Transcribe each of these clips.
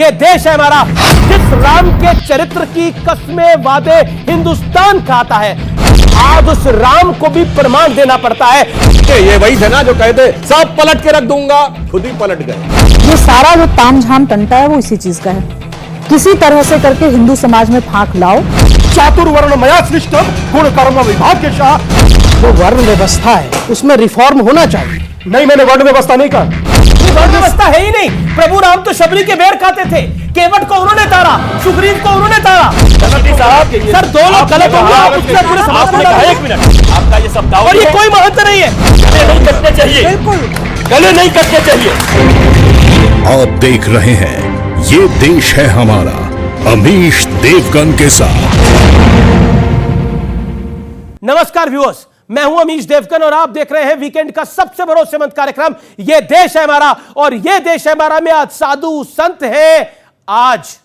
ये देश है हमारा, जिस राम के चरित्र की कस्में वादे हिंदुस्तान खाता है, आज उस राम को भी प्रमाण देना पड़ता है कि ये वही थे ना जो कहते सब पलट के रख दूंगा, खुद ही पलट गए। ये सारा जो तामझाम टंटा है वो इसी चीज का है। किसी तरह से करके हिंदू समाज में फांक लाओ। चातुर्वर्ण मया सृष्टम गुण कर्म विभाग्यशः। जो वर्ण व्यवस्था है उसमें रिफॉर्म होना चाहिए। नहीं, मैंने वर्ण व्यवस्था नहीं कहा। वर्ण व्यवस्था है ही नहीं। प्रभु राम तो शबरी के बेर खाते थे, केवट को उन्होंने तारा, सुग्रीव को उन्होंने तारा। सर दो लोग गलत होंगे, आप उसके पूरे समाज में कहा। 1 मिनट, आपका ये सब दावा और ये कोई महत्व नहीं है। गले नहीं कटने चाहिए, बिल्कुल गले नहीं कटने चाहिए। आप देख रहे हैं ये देश है हमारा, अमीश देवगन के साथ। नमस्कार व्यूअर्स, मैं हूं अमीश देवगन और आप देख रहे हैं वीकेंड का सबसे भरोसेमंद कार्यक्रम ये देश है हमारा। और ये देश है हमारा में आज साधु संत है, आज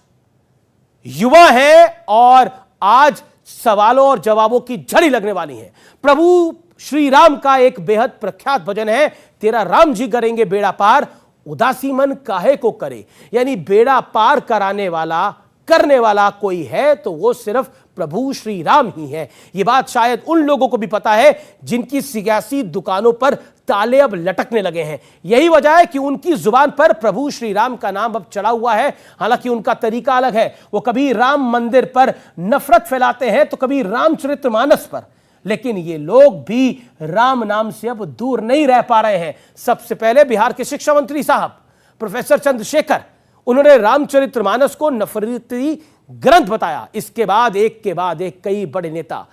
युवा है और आज सवालों और जवाबों की झड़ी लगने वाली है। प्रभु श्री राम का एक बेहद प्रख्यात भजन है, तेरा राम जी करेंगे बेड़ा पार, उदासी मन काहे को करे। यानी बेड़ा पार कराने वाला, करने वाला कोई है तो वो सिर्फ प्रभु श्री राम ही है। ये बात शायद उन लोगों को भी पता है जिनकी सियासी दुकानों पर ताले अब लटकने लगे हैं। यही वजह है कि उनकी जुबान पर प्रभु श्री राम का नाम अब चढ़ा हुआ है। हालांकि उनका तरीका अलग है, वो कभी राम मंदिर पर नफरत फैलाते हैं तो कभी रामचरितमानस पर, लेकिन ये लोग भी राम नाम से अब दूर नहीं रह पा रहे हैं। सबसे पहले बिहार के शिक्षा मंत्री साहब प्रोफेसर चंद्रशेखर, उन्होंने रामचरितमानस को नफरती ग्रंथ बताया। इसके बाद एक के बाद एक कई बड़े नेता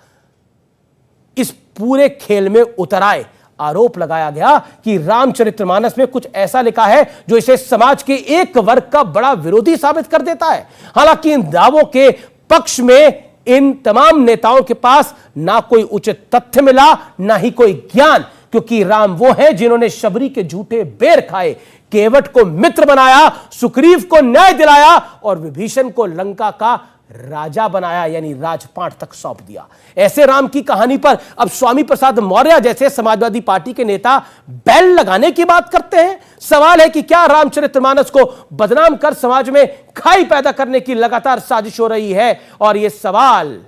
इस पूरे खेल में उतर आए। आरोप लगाया गया कि रामचरितमानस में कुछ ऐसा लिखा है जो इसे समाज के एक वर्ग का बड़ा विरोधी साबित कर देता है। हालांकि इन दावों के पक्ष में इन तमाम नेताओं के पास ना कोई उचित तथ्य मिला, ना ही कोई ज्ञान, क्योंकि राम वो हैं जिन्होंने शबरी के झूठे बेर खाए, केवट को मित्र बनाया, सुग्रीव को न्याय दिलाया और विभीषण को लंका का राजा बनाया, यानी राजपाट तक सौंप दिया। ऐसे राम की कहानी पर अब स्वामी प्रसाद मौर्य जैसे समाजवादी पार्टी के नेता बैल लगाने की बात करते हैं। सवाल है कि क्या रामचरितमानस को बदनाम कर समाज में खाई पैदा करने की लगातार साजिश हो रही है? और यह सवाल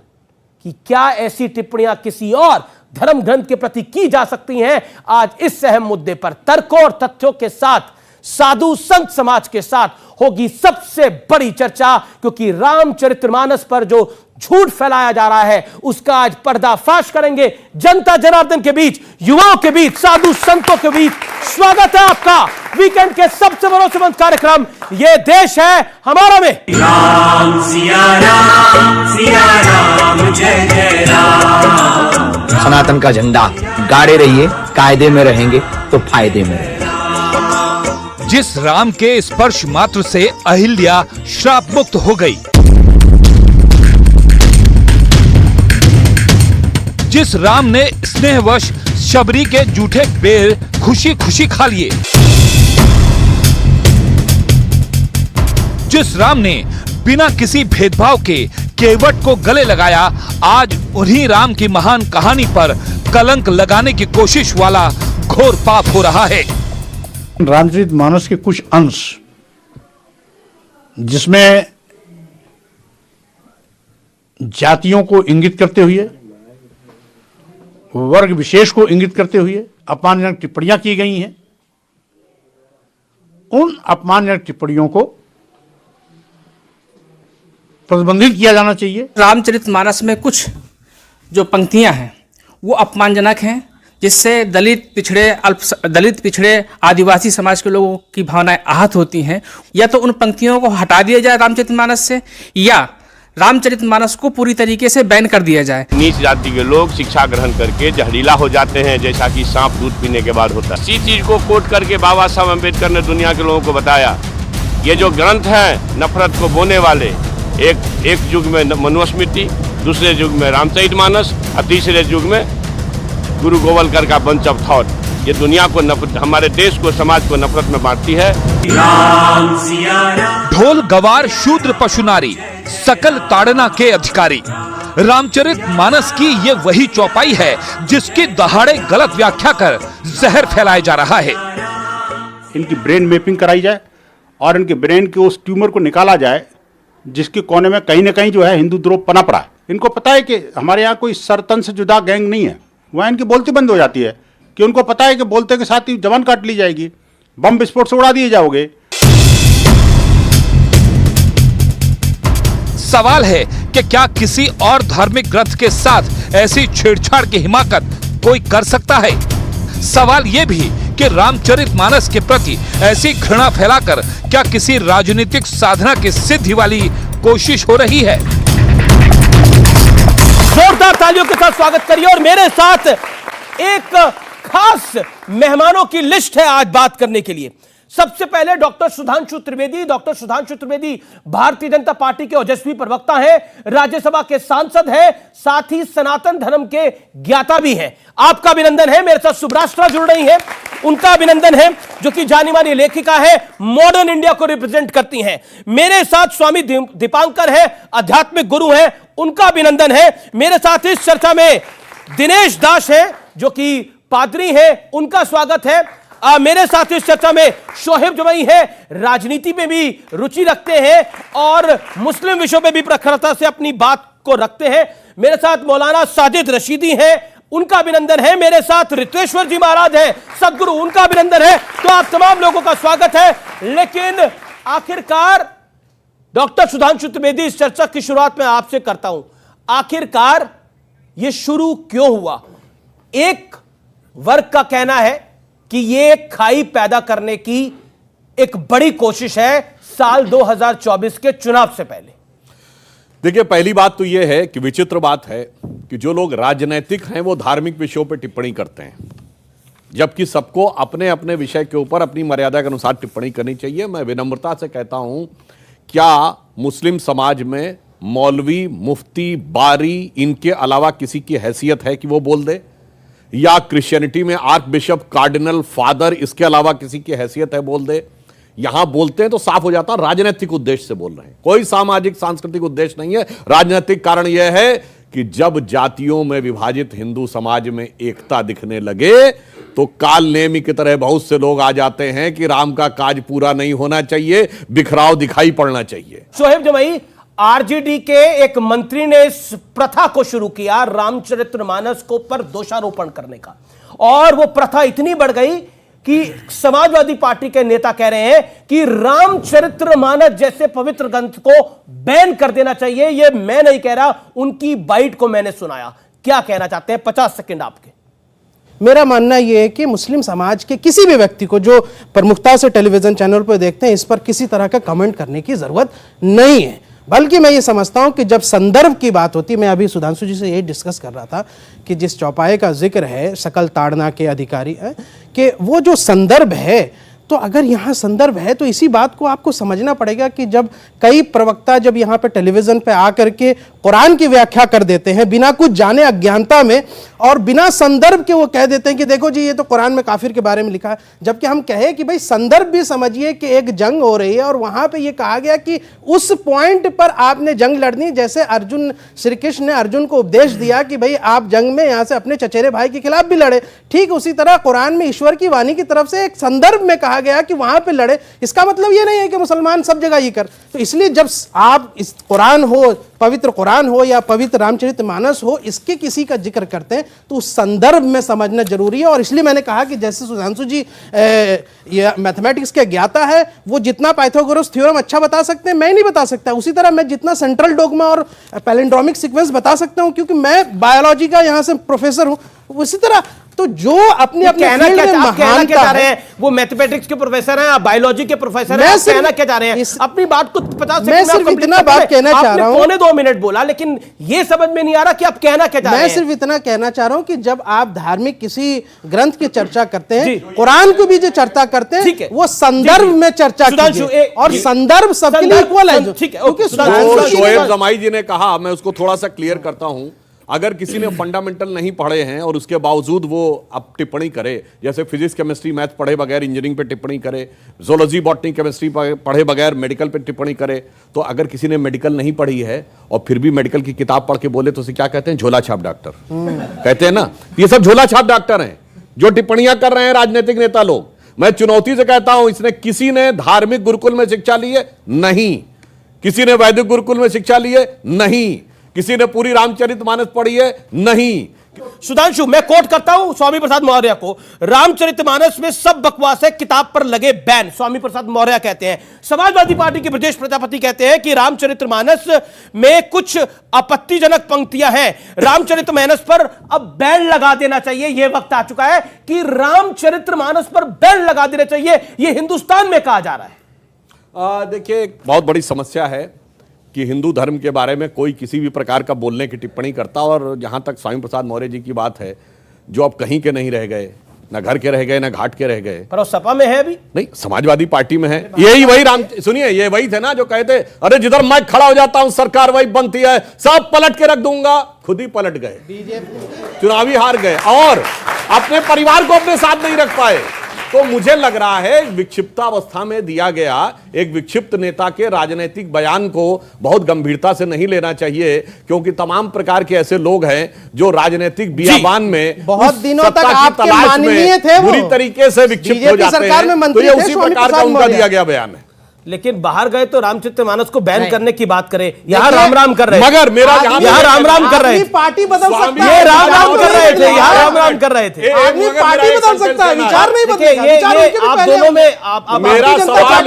कि क्या ऐसी टिप्पणियां किसी और धर्म ग्रंथ के प्रति की जा सकती हैं, आज इस अहम मुद्दे पर तर्कों और तथ्यों के साथ साधु संत समाज के साथ होगी सबसे बड़ी चर्चा। क्योंकि रामचरितमानस पर जो झूठ फैलाया जा रहा है उसका आज पर्दाफाश करेंगे जनता जनार्दन के बीच, युवाओं के बीच, साधु संतों के बीच। स्वागत है आपका वीकेंड के सबसे भरोसेमंद कार्यक्रम ये देश है हमारा में। राम सिया राम जय जय राम। सनातन का झंडा गाड़े रहिए, कायदे में रहेंगे तो फायदे में रहेंगे। जिस राम के स्पर्श मात्र से अहिल्या श्राप मुक्त हो गई, जिस राम ने स्नेहवश शबरी के जूठे बेर खुशी खुशी खा लिए, जिस राम ने बिना किसी भेदभाव के केवट को गले लगाया, आज उन्हीं राम की महान कहानी पर कलंक लगाने की कोशिश वाला घोर पाप हो रहा है। रामचरितमानस के कुछ अंश जिसमें जातियों को इंगित करते हुए, वर्ग विशेष को इंगित करते हुए अपमानजनक टिप्पणियां की गई हैं, उन अपमानजनक टिप्पणियों को प्रतिबंधित किया जाना चाहिए। रामचरितमानस में कुछ जो पंक्तियां हैं वो अपमानजनक हैं, जिससे दलित पिछड़े आदिवासी समाज के लोगों की भावनाएं आहत होती हैं। या तो उन पंक्तियों को हटा दिया जाए रामचरितमानस से, या रामचरितमानस को पूरी तरीके से बैन कर दिया जाए। नीच जाति के लोग शिक्षा ग्रहण करके जहरीला हो जाते हैं, जैसा कि सांप दूध पीने के बाद होता है। इसी चीज को कोट करके बाबा साहब अम्बेडकर ने दुनिया के लोगों को बताया, ये जो ग्रंथ हैं नफरत को बोने वाले, एक युग में मनुस्मृति, दूसरे युग में रामचरितमानस और तीसरे युग में गुरु गोवलकर का बंच ऑफ थॉट, ये दुनिया को हमारे देश को, समाज को नफरत में बांटती है। ढोल गवार शूद्र पशु नारी सकल ताड़ना के अधिकारी। रामचरितमानस की ये वही चौपाई है जिसकी दहाड़े गलत व्याख्या कर जहर फैलाया जा रहा है। इनकी ब्रेन मैपिंग कराई जाए और इनके ब्रेन के उस ट्यूमर को निकाला जाए जिसके कोने में कहीं ना कहीं जो है हिंदू द्रोह पनप रहा है। इनको पता है कि हमारे यहाँ कोई सरतन से जुदा गैंग नहीं है, वहाँ इनकी बोलती बंद हो जाती है कि उनको पता है कि बोलते के साथ ही जवान काट ली जाएगी, बम विस्फोट से उड़ा दिए जाओगे। सवाल है कि क्या किसी और धार्मिक ग्रंथ के साथ ऐसी छेड़छाड़ की हिमाकत कोई कर सकता है? सवाल यह भी कि रामचरितमानस के प्रति ऐसी घृणा फैलाकर क्या किसी राजनीतिक साधना की सिद्धि वाली कोशिश हो रही है? जोरदार तालियों के साथ स्वागत करिए। और मेरे साथ एक खास मेहमानों की लिस्ट है आज बात करने के लिए। सबसे पहले doctor Sudhanshu Trivedi. Doctor Sudhanshu Trivedi Bharatiya Janata party के ओजस्वी प्रवक्ता हैं, राज्यसभा के सांसद हैं, साथ ही सनातन धर्म के ज्ञाता भी हैं। आपका अभिनंदन है। मेरे साथ सुब्राष्ट्रा जुड़ रही हैं, उनका अभिनंदन है, जो कि जानी मानी लेखिका है, मॉडर्न इंडिया को रिप्रेजेंट करती हैं। मेरे साथ स्वामी दीपांकर है, आध्यात्मिक गुरु हैं, उनका अभिनंदन है। मेरे साथ इस चर्चा में दिनेश दास है, जो कि पादरी हैं, उनका स्वागत है। मेरे साथ इस चर्चा में शोहेब जमाई है, राजनीति में भी रुचि रखते हैं और मुस्लिम विषयों में भी प्रखरता से अपनी बात को रखते हैं। मेरे साथ मौलाना साजिद रशीदी हैं, उनका अभिनंदन है। मेरे साथ रित्वेश्वर जी महाराज हैं, सदगुरु, उनका अभिनंदन है। तो आप तमाम लोगों का स्वागत है। लेकिन आखिरकार डॉक्टर सुधांशु त्रिवेदी, इस चर्चा की शुरुआत में आपसे करता हूं, आखिरकार यह शुरू क्यों हुआ? एक वर्ग का कहना है कि यह खाई पैदा करने की एक बड़ी कोशिश है साल 2024 के चुनाव से पहले। देखिए, पहली बात तो यह है कि विचित्र बात है कि जो लोग राजनैतिक हैं वो धार्मिक विषयों पर टिप्पणी करते हैं, जबकि सबको अपने अपने विषय के ऊपर अपनी मर्यादा के अनुसार टिप्पणी करनी चाहिए। मैं विनम्रता से कहता हूं, क्या मुस्लिम समाज में मौलवी, मुफ्ती, बारी, इनके अलावा किसी की हैसियत है कि वो बोल दे? या क्रिश्चियनिटी में आर्क बिशप, कार्डिनल, फादर, इसके अलावा किसी की हैसियत है बोल दे? यहां बोलते हैं तो साफ हो जाता, राजनीतिक उद्देश्य से बोल रहे हैं, कोई सामाजिक सांस्कृतिक उद्देश्य नहीं है। राजनीतिक कारण यह है कि जब जातियों में विभाजित हिंदू समाज में एकता दिखने लगे तो काल नेमी की तरह बहुत से लोग आ जाते हैं कि राम का काज पूरा नहीं होना चाहिए, बिखराव दिखाई पड़ना चाहिए। शोहेब जमाई, आरजेडी के एक मंत्री ने इस प्रथा को शुरू किया रामचरितमानस को पर दोषारोपण करने का, और वो प्रथा इतनी बढ़ गई कि समाजवादी पार्टी के नेता कह रहे हैं कि रामचरितमानस जैसे पवित्र ग्रंथ को बैन कर देना चाहिए। ये मैं नहीं कह रहा, उनकी बाइट को मैंने सुनाया। क्या कहना चाहते हैं? 50 सेकंड आपके। मेरा मानना यह है कि मुस्लिम समाज के किसी भी व्यक्ति को जो प्रमुखता से टेलीविजन चैनल पर देखते हैं, इस पर किसी तरह का कमेंट करने की जरूरत नहीं है। बल्कि मैं ये समझता हूं कि जब संदर्भ की बात होती, मैं अभी सुधांशु जी से यही डिस्कस कर रहा था कि जिस चौपाए का जिक्र है सकल ताड़ना के अधिकारी है, कि वो जो संदर्भ है, तो अगर यहाँ संदर्भ है तो इसी बात को आपको समझना पड़ेगा कि जब कई प्रवक्ता जब यहाँ पे टेलीविजन पे आकर के कुरान की व्याख्या कर देते हैं बिना कुछ जाने, अज्ञानता में, और बिना संदर्भ के वो कह देते हैं कि देखो जी ये तो कुरान में काफिर के बारे में लिखा है, जबकि हम कहे कि भाई संदर्भ भी समझिए कि एक जंग हो रही है और वहां पे ये कहा गया कि उस पॉइंट पर आपने जंग लड़नी। जैसे अर्जुन, श्री कृष्ण ने अर्जुन को उपदेश दिया कि भाई आप जंग में यहां से अपने चचेरे भाई के खिलाफ भी लड़े, ठीक उसी तरह कुरान में ईश्वर की वाणी की तरफ से एक संदर्भ में कहा गया कि वहां पे लड़े। इसका मतलब ये नहीं है कि मुसलमान सब जगह ये कर। तो इसलिए जब आप इस कुरान हो, पवित्र कुरान हो या पवित्र रामचरितमानस हो, इसके किसी का जिक्र करते हैं तो उस संदर्भ में समझना जरूरी है। और इसलिए मैंने कहा कि जैसे सुधांशु जी ये मैथमेटिक्स के ज्ञाता है, वो जितना पाइथागोरस थ्योरम अच्छा बता सकते हैं, मैं नहीं बता सकता। उसी तरह मैं जितना सेंट्रल डोगमा और पैलिंड्रोमिक सीक्वेंस बता सकता हूं, क्योंकि मैं बायोलॉजी का यहां से प्रोफेसर हूं, उसी तरह तो जो अपने अपने कहना क्या चाह रहे हैं, वो मैथमेटिक्स के प्रोफेसर हैं, बायोलॉजी के प्रोफेसर हैं, कहना क्या चाह रहे हैं? अपनी बात को 50 सेकंड में मैं सिर्फ इतना बात कहना चाह रहा हूं। पौने 2 मिनट बोला, लेकिन ये समझ में नहीं आ रहा कि आप कहना क्या चाह रहे हैं। मैं सिर्फ इतना कहना चाह रहा हूं कि जब आप धार्मिक किसी ग्रंथ की चर्चा करते हैं, कुरान को भी जो चर्चा करते हैं, वो संदर्भ में चर्चा कीजिए, और संदर्भ सबके लिए इक्वल है। क्योंकि शोएब जमाई जी ने कहा, मैं उसको थोड़ा सा क्लियर करता हूं, अगर किसी ने फंडामेंटल नहीं पढ़े हैं और उसके बावजूद वो अब टिप्पणी करे, जैसे फिजिक्स, केमिस्ट्री, मैथ पढ़े बगैर इंजीनियरिंग पे टिप्पणी करे, जोलॉजी, बॉटनी, केमिस्ट्री पढ़े बगैर मेडिकल पे टिप्पणी करे, तो अगर किसी ने मेडिकल नहीं पढ़ी है और फिर भी मेडिकल की किताब पढ़ के बोले तो उसे क्या कहते हैं? झोला छाप डॉक्टर कहते हैं ना। ये सब झोला छाप डॉक्टर हैं जो टिप्पणियां कर रहे हैं राजनीतिक नेता लोग। मैं चुनौती से कहता हूं, इसने किसी ने धार्मिक गुरुकुल में शिक्षा ली है? नहीं। किसी ने वैदिक गुरुकुल में शिक्षा ली है? नहीं। किसी ने पूरी रामचरितमानस पढ़ी है? नहीं। सुधांशु, मैं कोट करता हूं स्वामी प्रसाद मौर्य को, रामचरितमानस में सब बकवास है, किताब पर लगे बैन, स्वामी प्रसाद मौर्य कहते हैं। समाजवादी पार्टी के ब्रजेश प्रजापति कहते हैं कि रामचरितमानस में कुछ आपत्तिजनक पंक्तियां हैं, रामचरितमानस पर अब बैन लगा देना चाहिए। यह वक्त आ चुका है कि रामचरितमानस पर बैन लगा देना चाहिए, यह हिंदुस्तान में कहा जा रहा है। देखिए, एक बहुत बड़ी समस्या है कि हिंदू धर्म के बारे में कोई किसी भी प्रकार का बोलने की टिप्पणी करता, और जहां तक स्वामी प्रसाद मौर्य जी की बात है, जो अब कहीं के नहीं रह गए, ना घर के रह गए, ना घाट के रह गए। पर वो सपा में है अभी? नहीं, समाजवादी पार्टी में है। यही वही राम, सुनिए, ये वही थे ना जो कहते, अरे जिधर मैं खड़ा हो जाता हूं सरकार वही बनती है, सब पलट के रख दूंगा। खुद ही पलट गए, चुनावी हार गए और अपने परिवार को अपने साथ नहीं रख पाए। तो मुझे लग रहा है विक्षिप्तावस्था में दिया गया एक विक्षिप्त नेता के राजनीतिक बयान को बहुत गंभीरता से नहीं लेना चाहिए, क्योंकि तमाम प्रकार के ऐसे लोग हैं जो राजनीतिक बियाबान में बहुत दिनों तक आपके माननीय थे, वो बुरी तरीके से विक्षिप्त हो जाते हैं। तो ये उसी प्रकार का उनका दिया गया बयान है। लेकिन बाहर गए तो रामचरितमानस को बैन करने की बात करें, यहाँ राम राम कर रहे हैं। मगर मेरा यहाँ राम राम कर रहे थे, पार्टी बदल सकता है, ये राम राम कर रहे थे, यहाँ राम राम कर रहे थे। आदमी पार्टी बदल सकता है, विचार नहीं बदलेगा। विचार उनके भी आप पहले दोनों में मेरा सवाल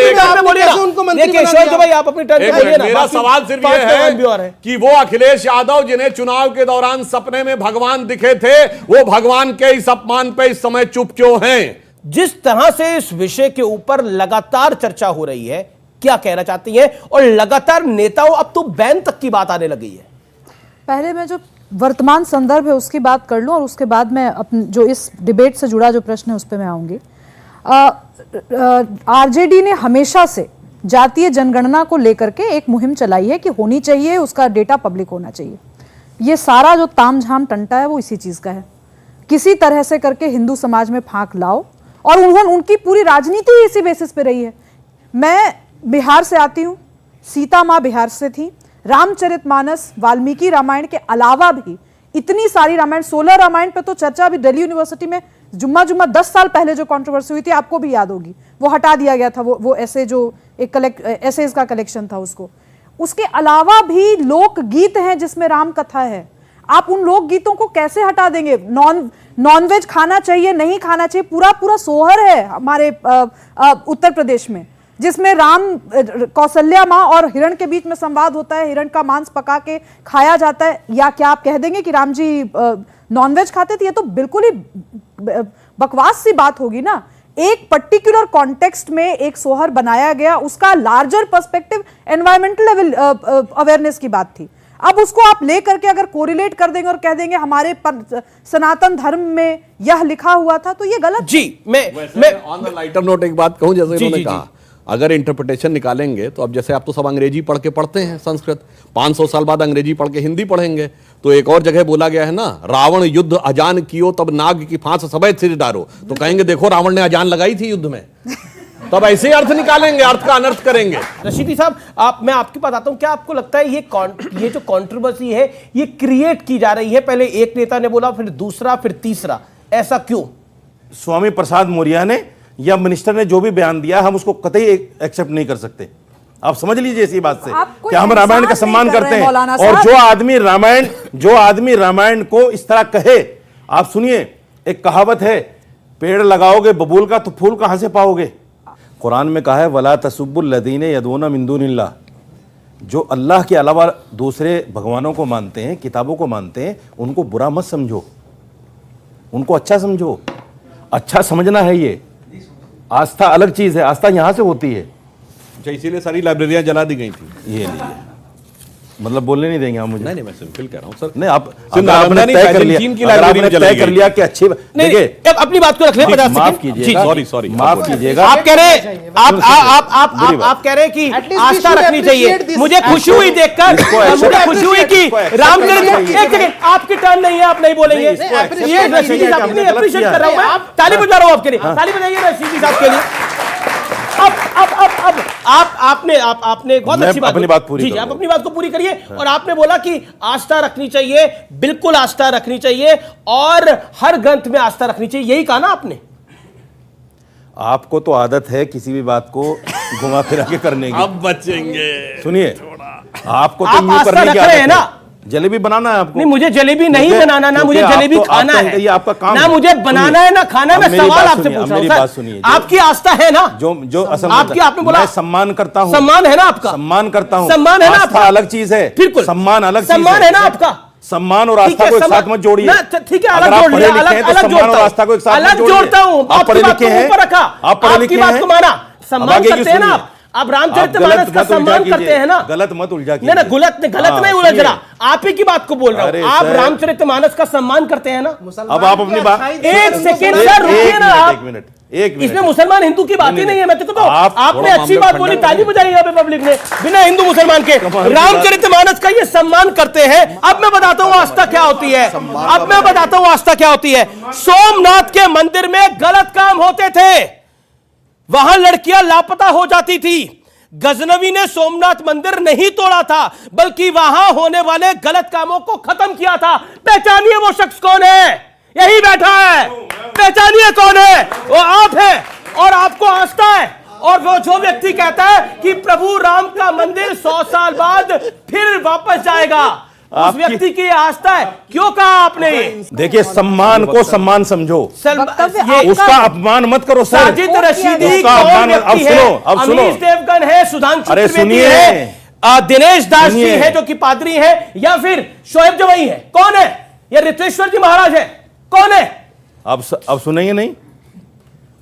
भाई आप अपनी टर्न पे बोलिए ना। मेरा सवाल सिर्फ ये है कि वो अखिलेश यादव जिन्हें चुनाव के दौरान सपने में भगवान दिखे थे, वो भगवान के इस अपमान पे इस समय चुप क्यों हैं? जिस तरह से इस विषय के ऊपर लगातार चर्चा हो रही है, क्या कहना चाहती हैं? और लगातार नेताओं, अब तो बैन तक की बात आने लगी है। पहले मैं जो वर्तमान संदर्भ है उसकी बात कर लूं और उसके बाद मैं जो इस डिबेट से जुड़ा जो प्रश्न है उस पर मैं आऊंगी। आरजेडी ने हमेशा से जातीय जनगणना को लेकर के एक मुहिम चलाई है कि होनी चाहिए, उसका डेटा पब्लिक होना चाहिए। ये सारा जो तामझाम टंटा है वो इसी चीज का है, किसी तरह से करके हिंदू समाज में फांक लाओ, और उनकी पूरी राजनीति इसी बेसिस पे रही है। मैं बिहार से आती हूँ, सीता माँ बिहार से थी, रामचरितमानस, वाल्मीकि रामायण के अलावा भी इतनी सारी रामायण, 16 रामायण पे तो चर्चा अभी दिल्ली यूनिवर्सिटी में जुम्मा 10 साल पहले जो कंट्रोवर्सी हुई थी, आपको भी याद होगी, वो हटा दिया गया था, वो ऐसे जो एक ऐसे का कलेक्शन था उसको। उसके अलावा भी लोक गीत हैं जिसमें राम कथा है, आप उन लोक गीतों को कैसे हटा देंगे? नॉनवेज खाना चाहिए, नहीं खाना चाहिए, पूरा सोहर है हमारे उत्तर प्रदेश में, जिसमें राम, कौशल्या माँ और हिरण के बीच में संवाद होता है, हिरण का मांस पका के खाया जाता है। या क्या आप कह देंगे कि राम जी नॉनवेज खाते थे? ये तो बिल्कुल ही बकवास सी बात होगी ना। एक पर्टिकुलर कॉन्टेक्स्ट में एक सोहर बनाया गया, उसका larger perspective environmental level awareness की बात थी। अब उसको आप ले करके अगर कोरिलेट कर देंगे और कह देंगे हमारे सनातन धर्म में यह लिखा हुआ था, तो ये गलत। जी, मैं ऑन द लाइटर नोट एक बात कहूं, जैसे इन्होंने कहा, अगर इंटरप्रिटेशन निकालेंगे तो अब जैसे आप तो सब अंग्रेजी पढ़ के पढ़ते हैं संस्कृत, 500 साल बाद अंग्रेजी पढ़ के हिंदी पढ़ेंगे, तो एक और जगह बोला गया है ना, रावण युद्ध अजान कियो तब नाग की फांस सबे सिर डारो, तो कहेंगे देखो रावण ने अजान लगाई थी युद्ध में। तब ऐसे अर्थ निकालेंगे, अर्थ का अनर्थ करेंगे। रशीदी साहब, मैं आपके पास आता हूं, क्या आपको लगता है ये जो कंट्रोवर्सी है ये क्रिएट की जा रही है? पहले एक नेता ने बोला, फिर दूसरा, फिर तीसरा, ऐसा क्यों? स्वामी प्रसाद मौर्य ने या मिनिस्टर ने जो भी बयान दिया, हम उसको कतई एक्सेप्ट नहीं कर सकते। आप समझ लीजिए इसी बात से कि हम रामायण का सम्मान करते हैं, और जो आदमी रामायण को इस तरह कहे, आप सुनिए, एक कहावत है, पेड़ लगाओगे बबूल का तो फूल कहां से पाओगे? कुरान में कहा है, वला तसुब्बुल लदीन यदूना मिन दूनिल्लाह, जो अल्लाह के अलावा दूसरे भगवानों को मानते हैं, किताबों को मानते हैं, उनको बुरा मत समझो, उनको अच्छा समझो। अच्छा समझना है, ये आस्था अलग चीज है, आस्था यहां से होती है। अच्छा, इसीलिए सारी लाइब्रेरियां जला दी गई थी। ये लीजिए, मतलब बोलने नहीं देंगे आप मुझे? नहीं, मैं सिंपल कह रहा हूं सर। नहीं, आप आपने तय कर लिया कि अच्छी, देखिए अपनी बात को रख ले, 50 सेकंड। माफ कीजिएगा, सॉरी, माफ कीजिएगा। आप कह रहे हैं कि आस्था रखनी चाहिए। मुझे खुशी हुई देखकर, मुझे खुशी हुई कि रामचरित, एक सेकंड, आपकी टर्न नहीं है, आप नहीं बोलेंगे। ये रशीदी साहब ने अप्रिशिएट कर रहा हूं मैं, ताली बजा रहा हूं आपके लिए, ताली बजाइए रशीदी साहब के लिए। अब आपने बहुत अच्छी बात, अपनी बात पूरी, जी आप अपनी बात को पूरी करिए। और आपने बोला कि आस्था रखनी चाहिए, बिल्कुल आस्था रखनी चाहिए, और हर ग्रंथ में आस्था रखनी चाहिए, यही कहा ना आपने? आपको तो आदत है किसी भी बात को घुमा फिरा के करने की। अब बचेंगे। सुनिए, आपको तो आप यूं आस्था करने रख की रहे आदत हैं ना? है। जलेबी बनाना है आपको? नहीं, मुझे जलेबी नहीं बनाना, ना मुझे जलेबी खाना है, ये आपका काम ना है। मुझे बनाना है ना खाना है। मैं सवाल आपसे पूछ रहा मेरी हूं बात सर, सुनिए। आपकी आस्था है ना? जो असल आपकी, आपने बोला मैं सम्मान करता हूं। सम्मान है ना आपका? सम्मान करता हूं। सम्मान है ना आस्था आपका? अलग चीज है। बिल्कुल, सम्मान अलग चीज है। सम्मान है ना आपका? सम्मान और आस्था को एक साथ मत जोड़िए। ठीक है, अगर अलग आप जोड़ पढ़े लिया, लिखे हैं तो अलग सम्मान और आस्था को एक साथ मत अलग जोड़िए। जोड़ता हूं। आप पढ़े आपकी बात लिखे को हैं, ऊपर रखा, आप पढ़े आपकी लिखे बात हैं, को माना, सम्मान करते हैं ना सुनिए। आप रामचरितमानस का सम्मान करते हैं ना? गलत मत उलझा नहीं ना, गलत नहीं उलझ रहा, आप ही की बात को बोल रहा हूं। आप रामचरितमानस का सम्मान करते हैं ना? अब आप अपनी बात, एक सेकेंड सर रुकिए ना आप। एक मिनट, इसमें मुसलमान हिंदू की बात ही नहीं है। मैं तो आपने अच्छी बात बोली, ताली बजाई यहाँ पे पब्लिक ने, बिना हिंदू मुसलमान के रामचरितमानस का ये सम्मान करते हैं। अब मैं बताता हूँ आस्था क्या होती है। अब मैं बताता हूँ आस्था क्या होती है। सोमनाथ के मंदिर में गलत काम होते थे, वहां लड़कियां लापता हो जाती थी। गजनवी ने सोमनाथ मंदिर नहीं तोड़ा था, बल्कि वहां होने वाले गलत कामों को खत्म किया था। पहचानिए वो शख्स कौन है? यही बैठा है, पहचानिए कौन है? वो आप है, और आपको आस्था है। और वो जो व्यक्ति कहता है कि प्रभु राम का मंदिर 100 साल बाद फिर वापस जाएगा, उस व्यक्ति की आस्था है। क्यों कहा आपने? देखिए, सम्मान को सम्मान समझो, उसका अपमान मत करो सर। साजिद रशीदी उसका कौन अपमान, व्यक्ति है? अब सुनो, अमीश देवगन है, सुधांशु अरे त्रिवेदी सुनिए, है, दिनेश दास जी सुनिए। है जो कि पादरी है, या फिर शोएब जवाई है? कौन है? या रितेश्वर जी महाराज है? कौन है? अब सुनेंगे नहीं?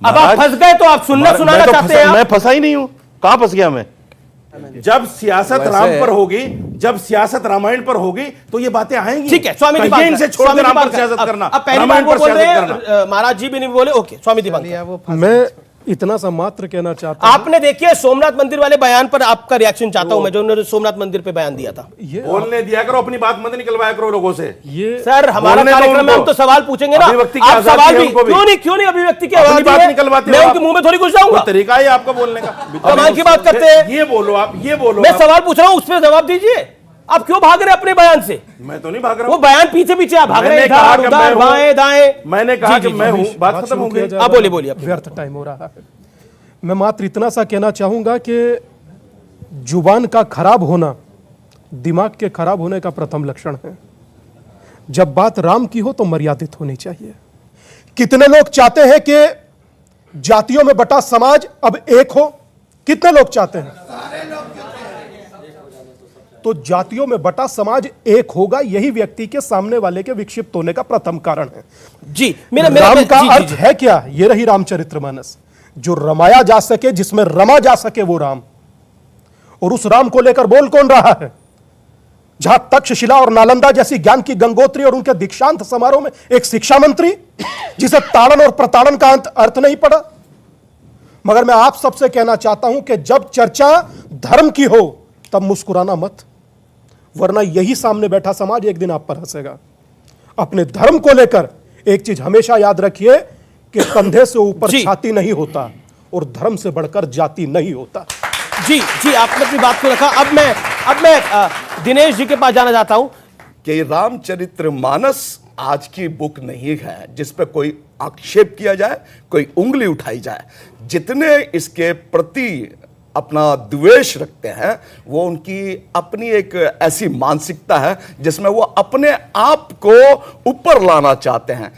अब आप फंस गए तो आप सुनाना चाहते हैं? मैं फंसा ही नहीं हूं। कहां फंस गया मैं? जब सियासत राम पर होगी, जब सियासत रामायण पर होगी, तो ये बातें आएंगी। ठीक है, स्वामी जी इनसे छोड़ के राम पर सियासत करना, अब पहली बार रामायण वो पर बोल रहे सियासत करना। हैं, महाराज जी भी नहीं बोले। ओके, स्वामी दीपंकर, मैं इतना सा मात्र कहना चाहता हूं। आपने देखिए सोमनाथ मंदिर वाले बयान पर आपका रिएक्शन चाहता हूं मैं, जो उन्होंने सोमनाथ मंदिर पे बयान दिया था। बोलने दिया करो, अपनी बात मत निकलवाया करो लोगों से। ये सर हमारा कार्यक्रम में हम तो सवाल पूछेंगे ना, आप सवाल भी क्यों नहीं अभिव्यक्ति की अपनी बात निकलवाते मैं उनके मुंह में थोड़ी घुस जाऊंगा। तरीका है आपका बोलने का। कमाल की बात करते हैं। ये बोलो आप, ये बोलो। मैं सवाल पूछ रहा हूं, उस पर जवाब दीजिए। आप क्यों भाग रहे हैं अपने बयान से? मैं तो नहीं भाग रहा वो बयान पीछे पीछे आप भाग रहे हैं, इधर उधर बाएं दाएं। मैंने कहा कि मैं हूं, बात खत्म हो गई। आप बोलिए। व्यर्थ टाइम हो रहा है। मैं मात्र इतना सा कहना चाहूंगा कि जुबान का खराब होना दिमाग के खराब होने का प्रथम लक्षण है। जब बात राम की हो तो मर्यादित होनी चाहिए। कितने लोग चाहते हैं कि जातियों में बटा समाज अब एक हो? कितने लोग चाहते हैं? तो जातियों में बटा समाज एक होगा, यही व्यक्ति के सामने वाले के विक्षिप्त होने का प्रथम कारण है। जी, राम का अर्थ है क्या? ये रही रामचरितमानस, जो रमाया जा सके, जिसमें रमा जा सके वो राम। और उस राम को लेकर बोल कौन रहा है? जहां तक्षशिला और नालंदा जैसी ज्ञान की गंगोत्री और उनके दीक्षांत समारोह में एक शिक्षा मंत्री जिसे ताड़न और प्रताड़न का अर्थ नहीं पड़ा। मगर मैं आप सबसे कहना चाहता हूं कि जब चर्चा धर्म की हो तब मुस्कुराना मत, वरना यही सामने बैठा समाज एक दिन आप पर हंसेगा। अपने धर्म को लेकर एक चीज हमेशा याद रखिए कि कंधे से ऊपर छाती नहीं होता और धर्म से बढ़कर जाति नहीं होता। जी आपने अपनी बात को रखा। अब मैं दिनेश जी के पास जाना चाहता हूं कि रामचरितमानस आज की बुक नहीं है जिस पर कोई आक्षेप किया जाए, कोई उंगली उठाई जाए। जितने इसके प्रति अपना द्वेष रखते हैं, वो उनकी अपनी एक ऐसी मानसिकता है जिसमें वो अपने आप को ऊपर लाना चाहते हैं।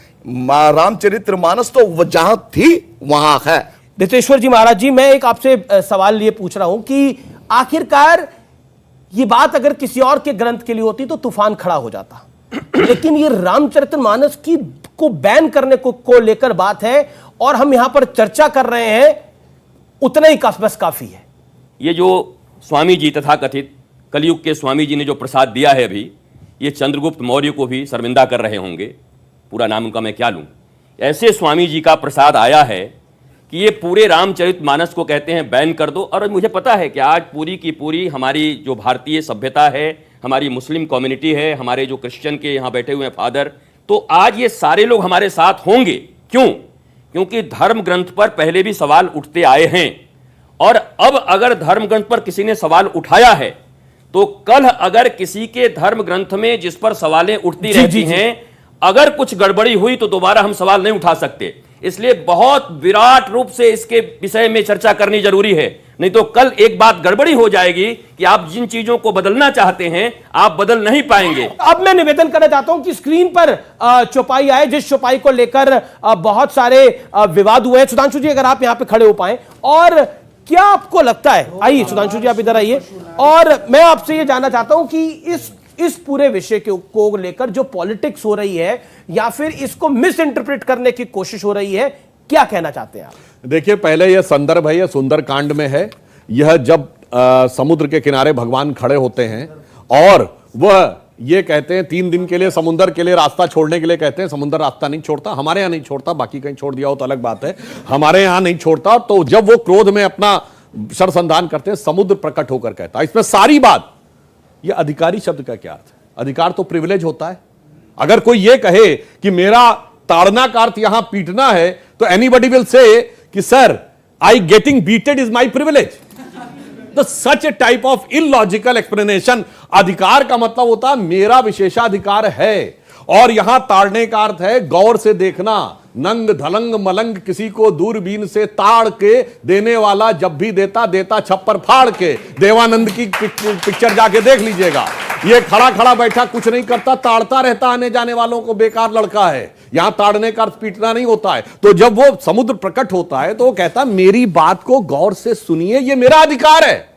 रामचरितमानस तो वो जहां थी वहां है। रितेश्वर जी महाराज जी, मैं एक आपसे सवाल ये पूछ रहा हूं कि आखिरकार ये बात अगर किसी और के ग्रंथ के लिए होती तो तूफान खड़ा हो जाता, लेकिन ये रामचरितमानस की को बैन करने को लेकर बात है और हम यहां पर चर्चा कर रहे हैं, उतना ही बस काफी है। ये जो स्वामी जी तथा कथित कलयुग के स्वामी जी ने जो प्रसाद दिया है अभी, ये चंद्रगुप्त मौर्य को भी शर्मिंदा कर रहे होंगे। पूरा नाम उनका मैं क्या लूं? ऐसे स्वामी जी का प्रसाद आया है कि ये पूरे रामचरितमानस को कहते हैं बैन कर दो। और मुझे पता है कि आज पूरी की पूरी हमारी जो भारतीय सभ्यता है, हमारी मुस्लिम कम्युनिटी है, हमारे जो क्रिश्चियन के यहाँ बैठे हुए हैं फादर, तो आज ये सारे लोग हमारे साथ होंगे। क्यों? क्योंकि धर्म ग्रंथ पर पहले भी सवाल उठते आए हैं, और अब अगर धर्म ग्रंथ पर किसी ने सवाल उठाया है तो कल अगर किसी के धर्म ग्रंथ में जिस पर सवालें उठती रहती हैं, अगर कुछ गड़बड़ी हुई तो दोबारा हम सवाल नहीं उठा सकते। इसलिए बहुत विराट रूप से इसके विषय में चर्चा करनी जरूरी है, नहीं तो कल एक बात गड़बड़ी हो जाएगी कि आप जिन चीजों को बदलना चाहते हैं आप बदल नहीं पाएंगे। अब मैं निवेदन करना चाहता हूं कि स्क्रीन पर चौपाई आए, जिस चौपाई को लेकर बहुत सारे विवाद हुए हैं। सुधांशु जी अगर आप यहां पे खड़े हो पाए, और क्या आपको लगता है, आइए सुधांशु जी आप इधर आइए, और मैं आपसे यह जानना चाहता हूं कि इस पूरे विषय को लेकर जो पॉलिटिक्स हो रही है या फिर इसको मिस इंटरप्रेट करने की कोशिश हो रही है, क्या कहना चाहते हैं आप? देखिए, पहले यह संदर्भ है, यह सुंदरकांड में है। यह जब समुद्र के किनारे भगवान खड़े होते हैं और वह ये कहते हैं 3 दिन के लिए समुद्र के लिए रास्ता छोड़ने के लिए कहते हैं। समुद्र रास्ता नहीं छोड़ता, हमारे यहां नहीं छोड़ता, बाकी कहीं छोड़ दिया हो तो अलग बात है, हमारे यहां नहीं छोड़ता। तो जब वो क्रोध में अपना शरसंधान करते हैं, समुद्र प्रकट होकर कहता है। इसमें सारी बात, यह अधिकारी शब्द का क्या अर्थ है? अधिकार तो प्रिविलेज होता है। अगर कोई यह कहे कि मेरा ताड़ना का अर्थ यहां पीटना है, तो एनीबडी विल से कि sir I getting beated is my privilege. तो such a type of illogical explanation. अधिकार का मतलब होता है मेरा विशेषाधिकार है, और यहां ताड़ने का अर्थ है गौर से देखना, नंग धलंग मलंग किसी को दूरबीन से ताड़ के देने वाला जब भी देता छप्पर फाड़ के। देवानंद की पिक्चर जाके देख लीजिएगा, ये खड़ा खड़ा बैठा कुछ नहीं करता, ताड़ता रहता आने जाने वालों को, बेकार लड़का है। यहां ताड़ने का अर्थ पीटना नहीं होता है। तो जब वो समुद्र प्रकट होता है तो वो कहता मेरी बात को गौर से सुनिए, ये मेरा अधिकार है,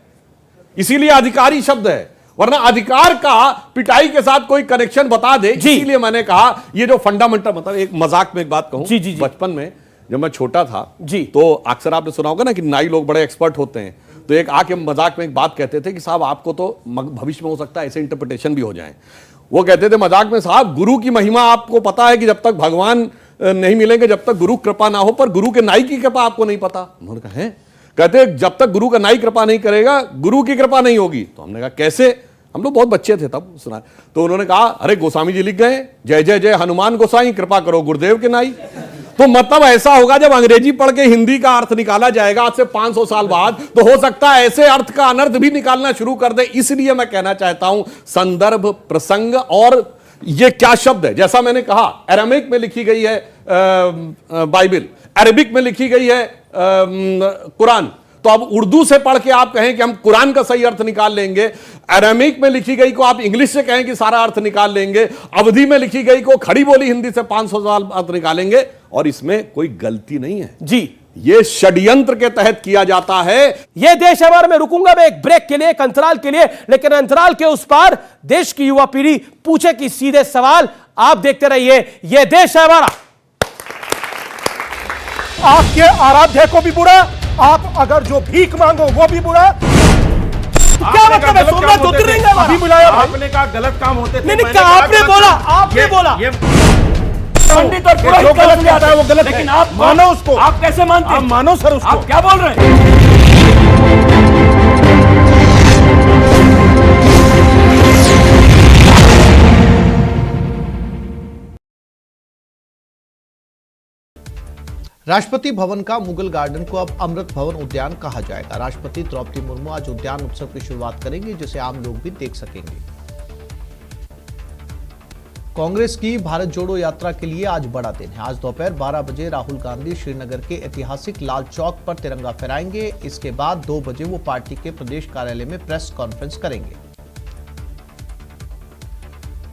इसीलिए अधिकारी शब्द है। वरना अधिकार का पिटाई के साथ कोई कनेक्शन बता दे, इसीलिए मैंने कहा ये जो फंडामेंटल, मतलब एक मजाक में एक बात कहूं, जी। बचपन में जब मैं छोटा था जी, तो अक्सर आपने सुना होगा ना कि नाई लोग बड़े एक्सपर्ट होते हैं, तो एक आके मजाक में एक बात कहते थे कि साहब आपको तो भविष्य में हो सकता है ऐसे इंटरप्रिटेशन भी हो जाए। वो कहते थे मजाक में, साहब गुरु की महिमा आपको पता है कि जब तक भगवान नहीं मिलेंगे, जब तक गुरु कृपा ना हो, पर गुरु के नाई की कृपा आपको नहीं पता। उन्होंने कहा है, कहते जब तक गुरु का नाई कृपा नहीं करेगा गुरु की कृपा नहीं होगी। तो हमने कहा कैसे? हम लोग बहुत बच्चे थे तब सुना। तो उन्होंने कहा अरे गोस्वामी जी लिख गए, जय जय जय हनुमान गोसाई कृपा करो गुरुदेव के नाई। तो मतलब ऐसा होगा जब अंग्रेजी पढ़ के हिंदी का अर्थ निकाला जाएगा आज से 500 साल बाद, तो हो सकता है ऐसे अर्थ का अनर्थ भी निकालना शुरू कर दे। इसलिए मैं कहना चाहता हूं संदर्भ, प्रसंग, और ये क्या शब्द है। जैसा मैंने कहा अरामिक में लिखी गई है बाइबल, अरबिक में लिखी गई है कुरान, तो अब उर्दू से पढ़ के आप कहें कि हम कुरान का सही अर्थ निकाल लेंगे, अरामिक में लिखी गई को आप इंग्लिश से कहें कि सारा अर्थ निकाल लेंगे, अवधि में लिखी गई को खड़ी बोली हिंदी से 500 साल अर्थ निकालेंगे, और इसमें कोई गलती नहीं है जी। ये षड्यंत्र के तहत किया जाता है। ये देश हमारे में रुकूंगा मैं एक ब्रेक के लिए, एक अंतराल के लिए, लेकिन अंतराल के उस पार देश की युवा पीढ़ी पूछे कि सीधे सवाल। आप देखते रहिए, ये देश है हमारा। आपके आराध्य को भी बुरा, आप अगर जो भीख मांगो वो भी बुरा। क्या मतलब है? सोमनाथ ज्योतिर्लिंग है अभी बुलाया, आपने कहा गलत काम होते थे। नहीं, आपने बोला, आपने बोला पंडित और पुरोहित जो गलत आता है वो गलत, लेकिन आप मानो उसको। आप कैसे मानते हैं? आप मानो सर उसको। आप क्या बोल रहे हैं? राष्ट्रपति भवन का मुगल गार्डन को अब अमृत भवन उद्यान कहा जाएगा। राष्ट्रपति द्रौपदी मुर्मू आज उद्यान उत्सव की शुरुआत करेंगे, जिसे आम लोग भी देख सकेंगे। कांग्रेस की भारत जोड़ो यात्रा के लिए आज बड़ा दिन है। आज दोपहर 12 बजे राहुल गांधी श्रीनगर के ऐतिहासिक लाल चौक पर तिरंगा फहराएंगे। इसके बाद 2 बजे वो पार्टी के प्रदेश कार्यालय में प्रेस कॉन्फ्रेंस करेंगे।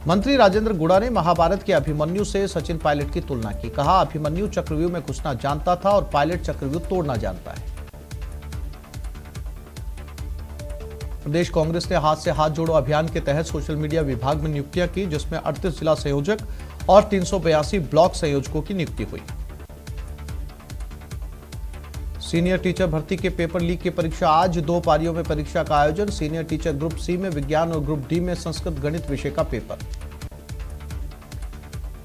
मंत्री राजेंद्र गुड़ा ने महाभारत के अभिमन्यु से सचिन पायलट की तुलना की। कहा, अभिमन्यु चक्रव्यूह में घुसना जानता था और पायलट चक्रव्यूह तोड़ना जानता है। प्रदेश कांग्रेस ने हाथ से हाथ जोड़ो अभियान के तहत सोशल मीडिया विभाग में नियुक्तियां की, जिसमें 38 जिला संयोजक और 382 ब्लॉक संयोजकों की नियुक्ति हुई। सीनियर टीचर भर्ती के पेपर लीक की परीक्षा आज 2 पारियों में परीक्षा का आयोजन। सीनियर टीचर ग्रुप सी में विज्ञान और ग्रुप डी में संस्कृत गणित विषय का पेपर।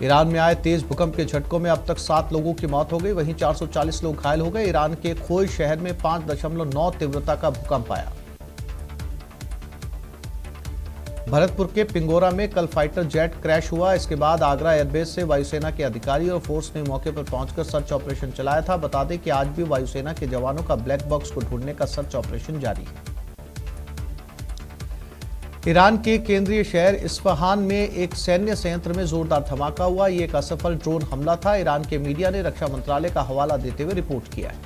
ईरान में आए तेज भूकंप के झटकों में अब तक 7 लोगों की मौत हो गई, वहीं 440 लोग घायल हो गए। ईरान के खोई शहर में 5.9 तीव्रता का भूकंप आया। भरतपुर के पिंगोरा में कल फाइटर जेट क्रैश हुआ। इसके बाद आगरा एयरबेस से वायुसेना के अधिकारी और फोर्स ने मौके पर पहुंचकर सर्च ऑपरेशन चलाया था। बता दें कि आज भी वायुसेना के जवानों का ब्लैक बॉक्स को ढूंढने का सर्च ऑपरेशन जारी है। ईरान के केंद्रीय शहर इस्फहान में एक सैन्य संयंत्र में जोरदार धमाका हुआ। ये एक असफल ड्रोन हमला था। ईरान के मीडिया ने रक्षा मंत्रालय का हवाला देते हुए रिपोर्ट किया है।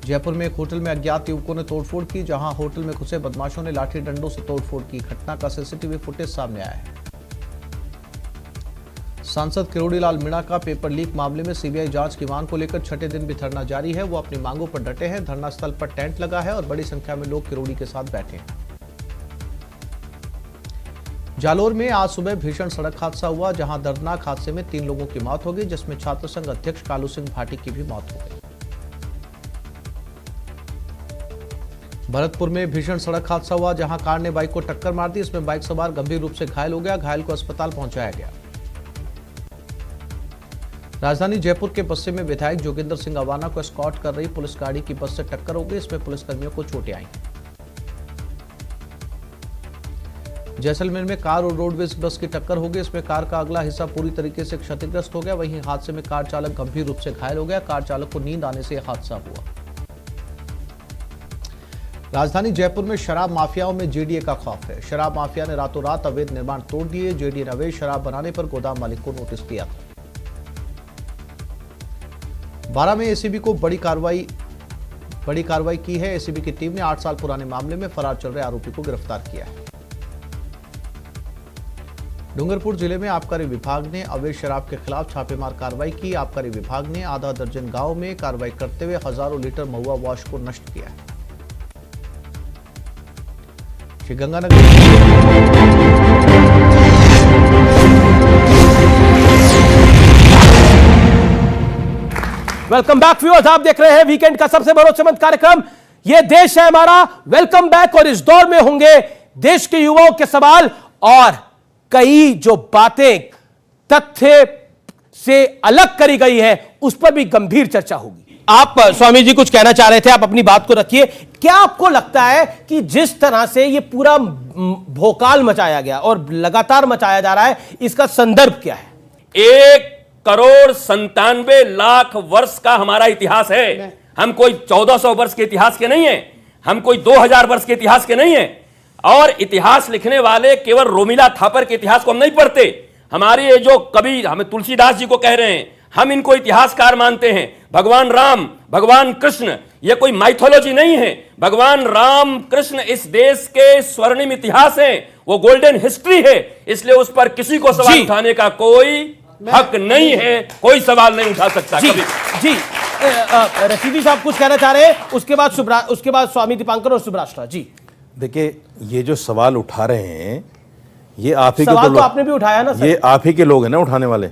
जयपुर में एक होटल में अज्ञात युवकों ने तोड़फोड़ की। जहां होटल में घुसे बदमाशों ने लाठी डंडों से तोड़फोड़ की। घटना का सीसीटीवी फुटेज सामने आया है। सांसद किरोड़ीलाल मीणा का पेपर लीक मामले में सीबीआई जांच की मांग को लेकर छठे दिन भी धरना जारी है। वो अपनी मांगों पर डटे हैं। धरना स्थल पर टेंट लगा है और बड़ी संख्या में लोग किरोड़ी के साथ बैठे हैं। जालोर में आज सुबह भीषण सड़क हादसा हुआ, जहां दर्दनाक हादसे में 3 लोगों की मौत हो गई, जिसमें छात्र संघ अध्यक्ष कालू सिंह भाटी की भी मौत हो गई। भरतपुर में भीषण सड़क हादसा हुआ, जहां कार ने बाइक को टक्कर मार दी। इसमें बाइक सवार गंभीर रूप से घायल हो गया। घायल को अस्पताल पहुंचाया गया। राजधानी जयपुर के बस्से में विधायक जोगिंदर सिंह अवाना को एस्कॉर्ट कर रही पुलिस गाड़ी की बस से टक्कर हो गई। इसमें पुलिसकर्मियों को चोटें आई। जैसलमेर में कार और रोडवेज बस की टक्कर हो गई। इसमें कार का अगला हिस्सा पूरी तरीके से क्षतिग्रस्त हो गया। वहीं हादसे में कार चालक गंभीर रूप से घायल हो गया। कार चालक को नींद आने से हादसा हुआ। राजधानी जयपुर में शराब माफियाओं में जेडीए का खौफ है। शराब माफिया ने रातों रात अवैध निर्माण तोड़ दिए। जेडीए ने अवैध शराब बनाने पर गोदाम मालिक को नोटिस दिया था। बारह में एसीबी को बड़ी कार्रवाई की है। एसीबी की टीम ने 8 साल पुराने मामले में फरार चल रहे आरोपी को गिरफ्तार किया है। डूंगरपुर जिले में आबकारी विभाग ने अवैध शराब के खिलाफ छापेमार कार्रवाई की। आबकारी विभाग ने आधा दर्जन गांव में कार्रवाई करते हुए हजारों लीटर महुआ वॉश को नष्ट किया है। श्रीगंगानगर वेलकम बैक व्यूअर्स, आप देख रहे हैं वीकेंड का सबसे भरोसेमंद कार्यक्रम ये देश है हमारा। Welcome back. और इस दौर में होंगे देश के युवाओं के सवाल और कई जो बातें तथ्य से अलग करी गई है उस पर भी गंभीर चर्चा होगी। आप स्वामी जी कुछ कहना चाह रहे थे, आप अपनी बात को रखिए। क्या आपको लगता है कि जिस तरह से ये पूरा भोकाल मचाया गया और लगातार मचाया जा रहा है, इसका संदर्भ क्या है? 1,97,00,000 वर्ष का हमारा इतिहास है। हम कोई 1400 वर्ष के इतिहास के नहीं है, हम कोई 2000 वर्ष के इतिहास के नहीं है। और इतिहास लिखने वाले केवल रोमिला थापर के इतिहास को हम नहीं पढ़ते। हमारे ये जो कवि हमें तुलसीदास जी को कह रहे हैं, हम इनको इतिहासकार मानते हैं। भगवान राम, भगवान कृष्ण, ये कोई माइथोलॉजी नहीं है। भगवान राम कृष्ण इस देश के स्वर्णिम इतिहास है, वो गोल्डन हिस्ट्री है। इसलिए उस पर किसी को सवाल उठाने का कोई हक नहीं है, कोई सवाल नहीं उठा सकता। जी रशीदी साहब कुछ कहना चाह रहे हैं, उसके बाद स्वामी दीपांकर और सुब्राष्ट्रा जी। देखिए, ये जो सवाल उठा रहे हैं ये आप ही के तो आपने भी उठाया ना सर? ये आप ही के लोग हैं ना उठाने वाले।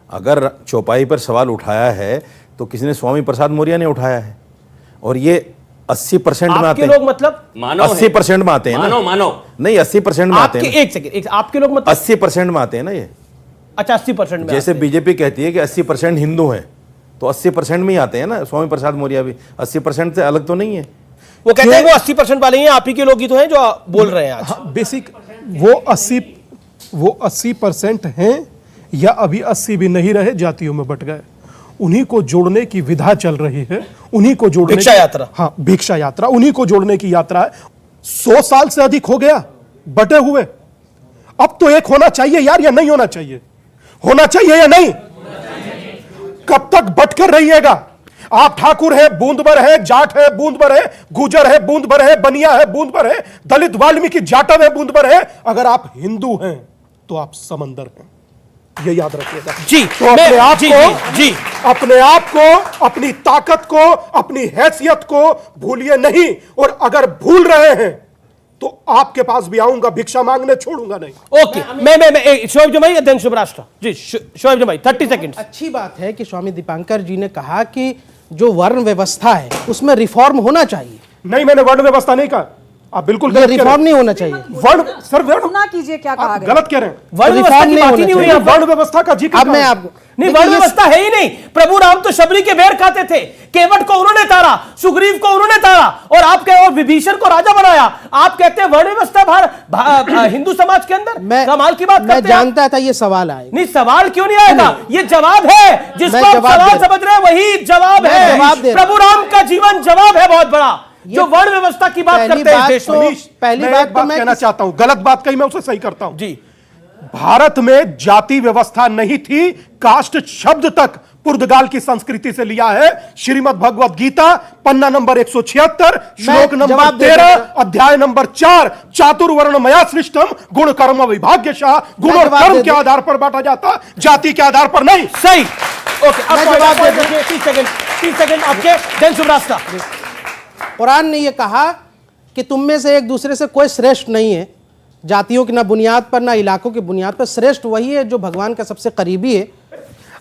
अगर चौपाई पर सवाल उठाया है तो किसी ने स्वामी प्रसाद मौर्य ने उठाया है। और ये 80% में आते हैं। लोग मतलब 80% में आते हैं ना। मानो नहीं, 80% में आते हैं। एक सेकंड, आपके लोग मतलब 80% में आते हैं ना ये। अच्छा, 80% में। जैसे बीजेपी कहती है कि 80% हिंदू हैं, तो 80% में ही आते हैं ना। स्वामी प्रसाद मौर्य भी 80% से अलग तो नहीं है। वो कहते हैं वो 80% वाले ही हैं, आप ही के लोग ही तो हैं जो बोल रहे हैं आज। हाँ, बेसिक वो 80% हैं या अभी 80 भी नहीं रहे, जातियों में बट गए। उन्हीं को जोड़ने की विधा चल रही है, उन्हीं को जोड़ने भिक्षा यात्रा। हाँ, भिक्षा यात्रा, उन्हीं को जोड़ने की यात्रा है। 100 साल से अधिक हो गया बटे हुए। अब तो एक होना चाहिए यार, या नहीं होना चाहिए? होना चाहिए या नहीं? कब तक बट कर रहिएगा? आप ठाकुर है, बूंद भर है, जाट है, बूंद भर है, गुजर है, बूंद भर है, बनिया है, बूंद भर है, दलित वाल्मीकि जाटव है, बूंद भर है। अगर आप हिंदू हैं तो आप समंदर हैं, ये याद रखिएगा जी। तो अपने आप को, अपनी ताकत को, अपनी हैसियत को भूलिए नहीं। और अगर भूल रहे हैं तो आपके पास भी आऊंगा, भिक्षा मांगने छोड़ूंगा नहीं। ओके, मैं शोएब जमाई देन शुभराष्ट्र जी। शोएब जमाई 30 सेकंड। अच्छी बात है कि स्वामी दीपांकर जी ने कहा कि जो वर्ण व्यवस्था है उसमें रिफॉर्म होना चाहिए। नहीं, मैंने वर्ण व्यवस्था नहीं कहा। आप बिल्कुल रिफॉर्म नहीं होना चाहिए। वर्ण सर सुना कीजिए क्या कहा गया। गलत कह रहे हैं। वर्ण व्यवस्था की बात ही नहीं हुई। वर्ण व्यवस्था का जिक्र अब मैं आपको नहीं, वर्ण व्यवस्था है ही नहीं। प्रभु राम तो शबरी के बेर खाते थे, केवट को उन्होंने तारा, सुग्रीव को उन्होंने तारा, और आप कहे और विभीषण को राजा बनाया। आप कहते हैं वर्ण व्यवस्था हिंदू समाज के अंदर? कमाल की बात करते हैं। मैं जानता था ये सवाल आएगा। नहीं, सवाल क्यों नहीं आएगा? ये जवाब है जिसको आप सवाल समझ रहे हैं, वही जवाब है। प्रभु राम का जीवन जवाब है बहुत बड़ा। जो वर्ण व्यवस्था की बात करते हैं इस देश में। पहली बात तो मैं कहना चाहता हूं, गलत बात कही, मैं उसे सही करता हूं जी। भारत में जाति व्यवस्था नहीं थी, कास्ट शब्द तक पुर्तगाल की संस्कृति से लिया है। श्रीमद् भगवत गीता पन्ना नंबर 176 श्लोक नंबर 13 अध्याय नंबर 4 चातुर्वर्णमया सृष्टम गुण कर्म विभाग्यशः। गुण और कर्म के आधार पर बांटा जाता, जाति के आधार पर नहीं। सही, ओके, अब जवाब दे दीजिए। 30 सेकंड आपके। देन शुभराज का कुरान ने यह कहा कि तुम में से एक दूसरे से कोई श्रेष्ठ नहीं है, जातियों की ना बुनियाद पर ना इलाकों की बुनियाद पर। श्रेष्ठ वही है जो भगवान का सबसे करीबी है।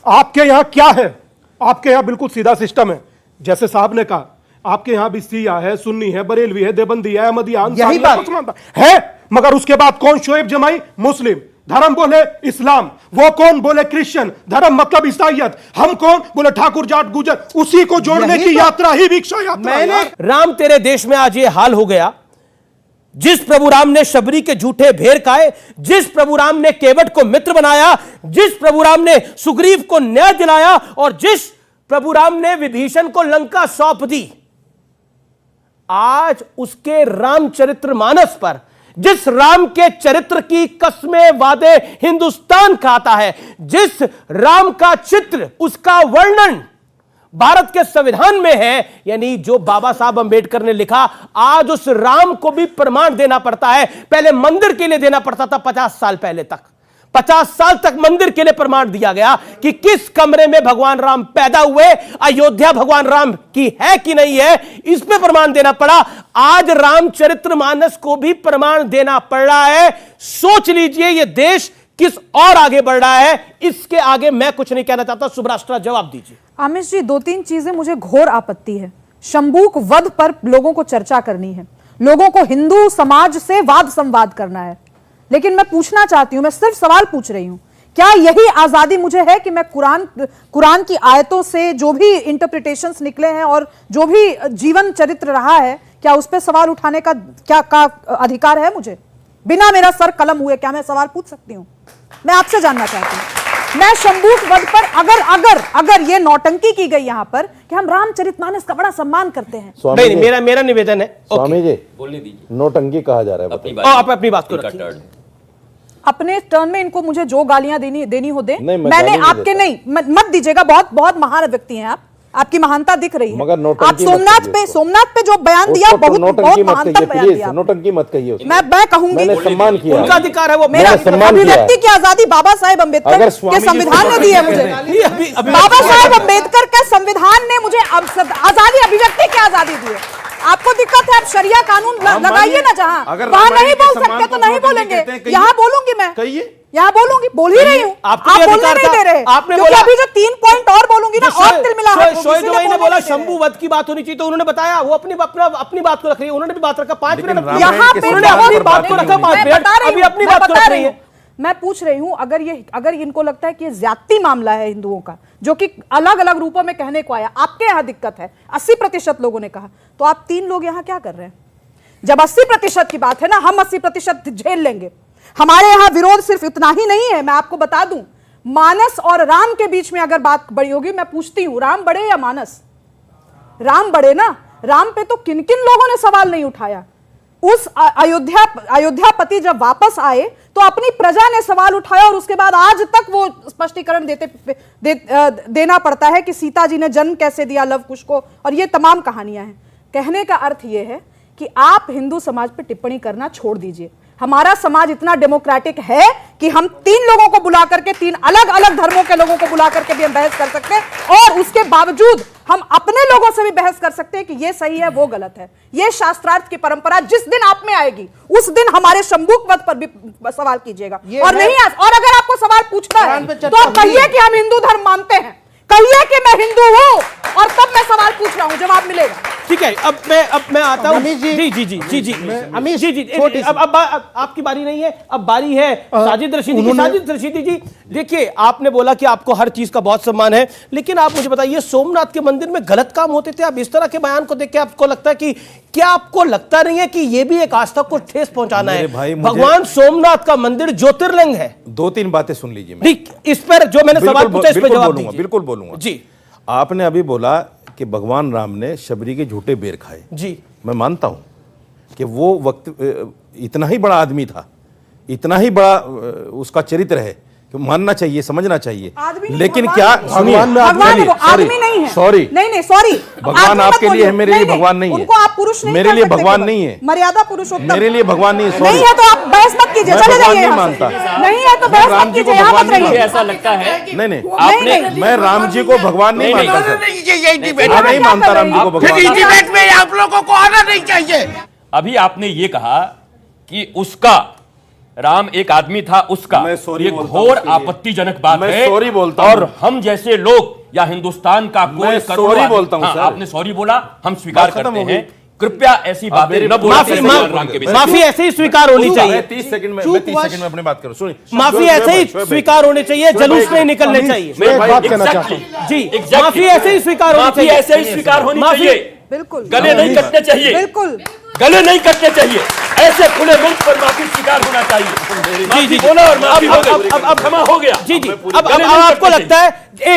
आपके यहां क्या है? आपके यहां बिल्कुल सीधा सिस्टम है, जैसे साहब ने कहा। आपके यहां भी शिया है, सुन्नी है, बरेलवी है, देवबंदी है, अहमदिया यही बात है। मगर उसके बाद कौन शोएब जमाई? मुस्लिम धर्म बोले इस्लाम, वो कौन बोले क्रिश्चियन धर्म मतलब ईसाइयत, हम कौन बोले ठाकुर जाट गुजर। उसी को जोड़ने की यात्रा ही भिक्षा यात्रा है। राम तेरे देश में आज ये हाल हो गया। जिस प्रभु राम ने शबरी के झूठे भेड़ खाए, जिस प्रभु राम ने केवट को मित्र बनाया, जिस प्रभु राम ने सुग्रीव को न्याय दिलाया, और जिस प्रभु राम ने विभीषण को लंका सौंप दी, आज उसके रामचरितमानस पर, जिस राम के चरित्र की कस्में वादे हिंदुस्तान खाता है, जिस राम का चित्र, उसका वर्णन भारत के संविधान में है, यानी जो बाबा साहब अंबेडकर ने लिखा, आज उस राम को भी प्रमाण देना पड़ता है। पहले मंदिर के लिए देना पड़ता था 50 साल पहले तक। 50 साल तक मंदिर के लिए प्रमाण दिया गया कि किस कमरे में भगवान राम पैदा हुए, अयोध्या भगवान राम की है कि नहीं है, इस पे प्रमाण देना पड़ा। आज रामचरितमानस को भी प्रमाण देना पड़ रहा है। सोच लीजिए ये देश किस और आगे बढ़ रहा है। इसके आगे मैं कुछ नहीं कहना चाहता। सुभराष्ट्र जवाब दीजिए। आमिष जी, 2-3 चीजें मुझे घोर आपत्ति है। शंबूक वध पर लोगों को चर्चा करनी है, लोगों को हिंदू समाज से वाद संवाद करना है, लेकिन मैं पूछना चाहती हूं, मैं सिर्फ सवाल पूछ रही हूं, क्या यही आजादी मुझे है कि मैं कुरान की आयतों से जो भी इंटरप्रिटेशंस निकले हैं और जो भी जीवन चरित्र रहा है, क्या उस पर सवाल उठाने का क्या अधिकार है मुझे? बिना मेरा सर कलम हुए क्या मैं सवाल पूछ सकती हूं? मैं आपसे जानना चाहती हूं। मैं शंबूक वध पर अगर ये नौटंकी की गई यहां पर कि हम रामचरितमानस का बड़ा सम्मान करते हैं। नहीं, मेरा निवेदन है। स्वामी जी, बोलने दीजिए। नोटंकी कहा जा रहा है, आप अपनी बात को रखिए। अपने टर्न में इनको मुझे जो गालियां देनी हो दे। मैं मैंने आपके नहीं मत दीजिएगा। बहुत महान व्यक्ति हैं आप, आपकी महानता दिख रही है। मगर आप सोमनाथ पे जो बयान दिया, बहुत महानता बयान दिया। नोटंकी मत कहिए। मैं कहूंगी, मैंने सम्मान किया, उनका अधिकार है वो। मेरा अभिव्यक्ति की आजादी बाबा साहेब अम्बेडकर के संविधान ने दी है मुझे। बाबा साहेब अम्बेडकर के संविधान ने मुझे आजादी, अभिव्यक्ति की आजादी दी है। आपको दिक्कत है, आप शरिया कानून लगाइए ना जहां, वहां नहीं बोल सकते तो नहीं बोलेंगे। यहाँ बोलूंगी मैं, यहाँ बोलूंगी, बोल ही रही हूँ। आप बोलने नहीं दे रहे। आपने बोला अभी जो 3 पॉइंट और बोलूंगी ना, और तिलमिलाहट होगी। शोएब भाई ने बोला शंभू वध की बात होनी चाहिए, तो उन्होंने बताया वो अपनी बात को रख रही है। उन्होंने भी बात रखा 5 मिनट, यहाँ पे अपनी बात को रखा 5 मिनट, अभी अपनी बात को रख रही है। मैं पूछ रही हूं, अगर इनको लगता है कि ये ज्यादती मामला है हिंदुओं का, जो कि अलग अलग रूपों में कहने को आया, आपके यहां दिक्कत है, 80% लोगों ने कहा, तो आप 3 लोग यहां क्या कर रहे हैं? जब 80% की बात है ना, हम 80% झेल लेंगे। हमारे यहां विरोध सिर्फ इतना ही नहीं है, मैं आपको बता दूं, मानस और राम के बीच में अगर बात बड़ी होगी, मैं पूछती हूं, राम बड़े या मानस? राम बड़े ना। राम पे तो किन किन लोगों ने सवाल नहीं उठाया। उस अयोध्यापति जब वापस आए तो अपनी प्रजा ने सवाल उठाया, और उसके बाद आज तक वो स्पष्टीकरण देना पड़ता है कि सीता जी ने जन्म कैसे दिया लव कुश को, और ये तमाम कहानियां हैं। कहने का अर्थ ये है कि आप हिंदू समाज पर टिप्पणी करना छोड़ दीजिए। हमारा समाज इतना डेमोक्रेटिक है कि हम 3 लोगों को बुला करके, 3 अलग अलग धर्मों के लोगों को बुला करके भी हम बहस कर सकते हैं, और उसके बावजूद हम अपने लोगों से भी बहस कर सकते हैं कि ये सही है, वो गलत है। ये शास्त्रार्थ की परंपरा जिस दिन आप में आएगी, उस दिन हमारे शंबूक वध पर भी सवाल कीजिएगा। और नहीं, और अगर आपको सवाल पूछना है तो आप कहिए कि हम हिंदू धर्म मानते हैं, कहिए कि मैं हिंदू हूं, और तब मैं सवाल पूछ रहा हूं, जवाब मिलेगा। ठीक है, अब मैं आता हूं। जी, अब आपकी बारी नहीं है, अब बारी है साजिद रशीदी की। साजिद रशीदी जी, देखिए, आपने बोला कि आपको हर चीज का बहुत सम्मान है, लेकिन आप मुझे बताइए, सोमनाथ के मंदिर में गलत काम होते थे। आप इस तरह के बयान को देख के आपको लगता है कि, क्या आपको लगता नहीं है कि ये भी एक आस्था को ठेस पहुंचाना है? भगवान सोमनाथ का मंदिर ज्योतिर्लिंग है। 2-3 बातें सुन लीजिए। इस पर जो मैंने सवाल पूछा, इस पर जवाब दीजिए। बिल्कुल बोलूंगा जी। आपने अभी बोला कि भगवान राम ने शबरी के झूठे बेर खाए जी, मैं मानता हूं कि वो वक्त इतना ही बड़ा आदमी था, इतना ही बड़ा उसका चरित्र है कि मानना चाहिए, समझना चाहिए। लेकिन क्या सुनिए, आदमी नहीं है, सॉरी नहीं सॉरी, भगवान आपके लिए है, मेरे लिए भगवान नहीं है। उनको आप पुरुष नहीं मेरे लिए भगवान नहीं है, मर्यादा पुरुषोत्तम मेरे लिए भगवान नहीं है। नहीं है तो आप बहस मत कीजिए, चले जाइए। नहीं मानता, नहीं है तो बहस मत कीजिए, यहाँ मत रहिए। ऐसा लगता है नहीं आपने, मैं राम जी को भगवान नहीं मानता सर, नहीं मानता राम जी को भगवान। में आप लोगों को आना नहीं चाहिए। अभी आपने ये कहा कि उसका राम एक आदमी था, उसका ये घोर आपत्तिजनक बात है। सॉरी बोलता और हम जैसे लोग या हिंदुस्तान का कोई सॉरी बोलता हूं सर। आपने सॉरी बोला, हम स्वीकार करते हैं। कृपया ऐसी बातें न बोलिए। माफी ऐसे ही स्वीकार होनी चाहिए। 30 सेकंड में, मैं 30 सेकंड में अपनी बात करूं। सुनिए, माफी ऐसे ही स्वीकार होने चाहिए, जुलूस नहीं निकलने चाहिए। मैं एक बात कहना चाहता हूं जी, माफी ऐसे ही स्वीकार होनी चाहिए, ऐसे ही स्वीकार होनी चाहिए। बिल्कुल, गले नहीं कटने चाहिए, बिल्कुल गले नहीं कटने चाहिए। ऐसे खुले मुल्क पर माफी स्वीकार होना चाहिए। जी जी, बोला और माफी हो गई, अब क्षमा हो गया। जी जी, अब आपको लगता है,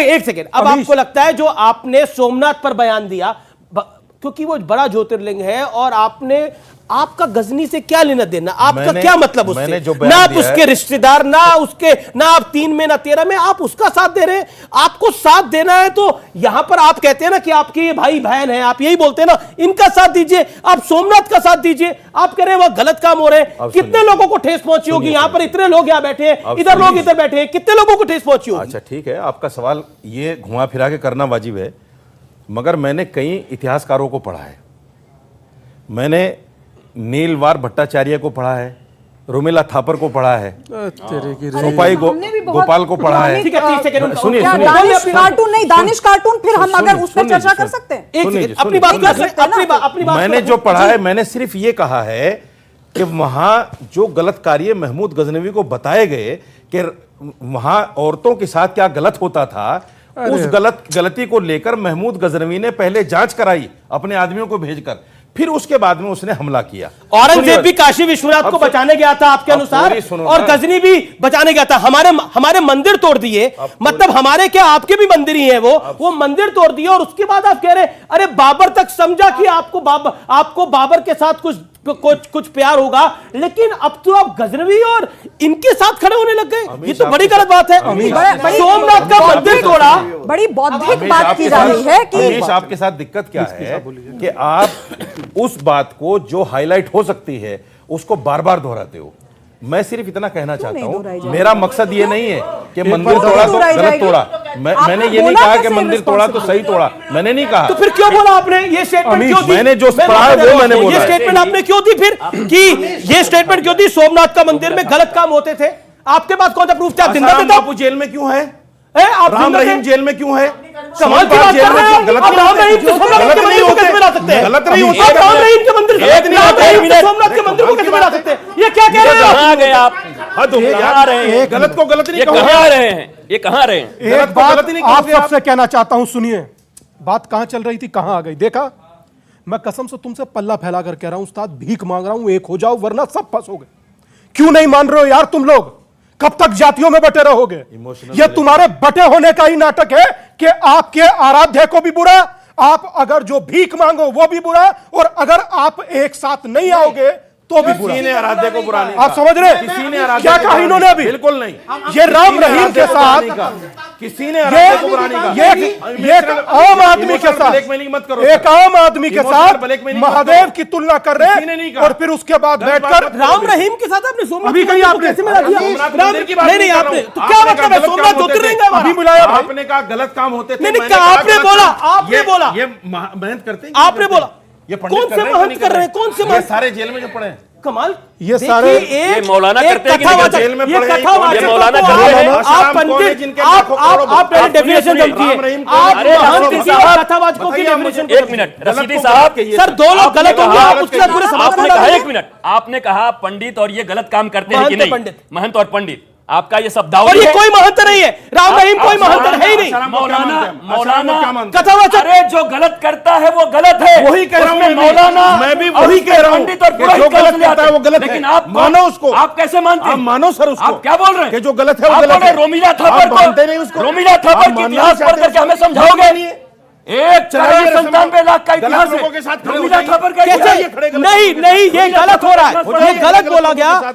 एक सेकेंड, अब आपको लगता है जो आपने सोमनाथ पर बयान दिया, क्योंकि वो बड़ा ज्योतिर्लिंग है और आपने, आपका गजनी से क्या लेना देना, आपका क्या मतलब उससे? ना आप उसके रिश्तेदार, ना आप 3 में ना 13 में, आप उसका साथ दे रहे हैं। आपको साथ देना है तो यहां पर आप कहते हैं ना कि आपके ये भाई बहन है, आप यही बोलते हैं ना, इनका साथ दीजिए, आप सोमनाथ का साथ दीजिए। आप कह रहे हैं वह गलत काम हो रहे हैं। कितने लोगों को ठेस पहुंची होगी? यहां पर इतने लोग यहां बैठे हैं, इधर लोग इधर बैठे हैं, कितने लोगों को ठेस पहुंची होगी? अच्छा ठीक है, आपका सवाल ये घुमा फिरा के करना वाजिब है, मगर मैंने कई इतिहासकारों को पढ़ा है। मैंने नीलवार भट्टाचार्य को पढ़ा है, रोमिला थापर को पढ़ा है, सोपाई गोपाल को पढ़ा है। सुनिए, कार्टून नहीं, दानिश कार्टून, फिर हम अगर उस पर चर्चा कर सकते हैं। अपनी बात मैंने जो पढ़ा है, मैंने सिर्फ ये कहा है कि वहां जो गलत कार्य महमूद गजनवी को बताए गए कि वहां औरतों के साथ क्या गलत होता था, उस गलती को लेकर महमूद गजनवी ने पहले जांच कराई अपने आदमियों को भेजकर, फिर उसके बाद में उसने हमला किया। औरंगजेब भी काशी विश्वनाथ को बचाने गया था आपके अनुसार, और गजनी भी बचाने गया था। हमारे मंदिर तोड़ दिए, मतलब हमारे क्या, आपके भी मंदिर ही हैं वो मंदिर तोड़ दिए। और उसके बाद आप कह रहे अरे बाबर तक समझा कि आपको बाबर के साथ कुछ प्यार होगा, लेकिन अब तो आप गजनवी और इनके साथ खड़े होने लग गए। ये तो बड़ी गलत बात है। सोमनाथ का मंदिर तोड़ा, बड़ी बौद्धिक बात की जा रही है कि आपके साथ दिक्कत क्या है कि आप उस बात को जो हाईलाइट हो सकती है उसको बार बार दोहराते हो। मैं सिर्फ इतना कहना चाहता हूं, मेरा मकसद ये नहीं है कि मंदिर तोड़ा तो गलत तोड़ा, मैंने ये नहीं कहा कि मंदिर तोड़ा तो सही तोड़ा, मैंने नहीं कहा। तो फिर क्यों बोला आपने ये स्टेटमेंट? क्यों दी? मैंने जो पढ़ा है वो मैंने बोला। ये स्टेटमेंट आपने क्यों दी फिर, कि ये स्टेटमेंट क्यों दी? सोमनाथ का मंदिर में गलत काम होते थे, आपके पास कौन सा प्रूफ था? जिंदा थे बापू जेल में क्यों है? राम रहीम जेल में क्यों है? कमाल की बात कर रहे हैं। गलत राम रहीम को सोमनाथ के मंदिर को कैसे मिला सकते हैं? गलत नहीं होते। राम रहीम के मंदिर सोमनाथ के मंदिर को कैसे मिला सकते हैं? ये क्या कह रहे हैं? कहां गए आप? कहां रहे हैं? गलत को गलत नहीं कहां रहे हैं? ये कहां रहे हैं? एक बात आप सबसे कहना चाहता हूं, सुनिए, बात कहां चल रही थी, कहां आ गई। देखा, मैं कसम से तुमसे पल्ला फैला कर कह रहा हूं, उस्ताद भीख मांग रहा हूं, एक हो जाओ वरना सब फंसोगे। क्यों नहीं मान रहे हो यार तुम लोग? कब तक जातियों में बटे रहोगे? यह तुम्हारे बटे होने का ही नाटक है कि आपके आराध्य को भी बुरा, आप अगर जो भीख मांगो वो भी बुरा, और अगर आप एक साथ नहीं आओगे तो भी बुरा। किसी ने आराध्य को बुरा नहीं, आप समझ रहे? किसी ने आराध्य क्या कहा इन्होंने अभी? बिल्कुल नहीं। ये राम रहीम के साथ किसी ने आराध्य को बुरा नहीं कहा। ये आम आदमी के साथ, मत करो, एक आम आदमी के साथ महादेव की तुलना कर रहे हैं, और फिर उसके बाद बैठकर राम रहीम के साथ आपने सोमनाथ अभी कहीं आपने कैसे मिला दिया? नहीं आपने तो क्या मतलब है? सोमनाथ ज्योतिर्लिंग है, अभी मिलाया। आपने कहा गलत काम होते थे, नहीं आपने बोला, ये मेहनत करते हैं, आपने बोला। ये कौन से महंत कर रहे हैं? कौन से महंत? सारे जेल में जो पड़े हैं। कमाल, ये सारे ये मौलाना करते हैं कि जेल में पड़े हैं? ये मौलाना करते हैं? आप पंडित, आप पहले डेफिनेशन समझिए। आप कथावाच को की डेफिनेशन। एक मिनट रशीदी साहब, सर दो लोग गलत होंगे, आप उसके साथ पूरे समाज आपने कहा, एक मिनट, आपने कहा पंडित और ये गलत काम करते हैं कि नहीं? महंत और पंडित, आपका ये शब्दावली और ये है। कोई महंत नहीं है, राम रहीम कोई महंत है ही नहीं। मौलाना कथावाचक, अरे जो गलत करता है वो गलत है, वही कह रहा हूं मौलाना, मैं भी वही कह रहा हूं, पंडित और जो गलत करता है वो गलत है। लेकिन आप मानो उसको, आप कैसे मानते हैं? आप मानो सर उसको। आप क्या बोल रहे हैं कि जो गलत है वो गलत है। रोमिला थापर मानते नहीं उसको? रोमिला थापर की इतिहास पढ़ करके हमें समझाओगे? 1,97,00,000 का इतिहास लोगों के साथ खड़े हो मीरा जाइए। थापर का कैसे? नहीं, ये गलत हो रहा है, ये गलत बोला गया।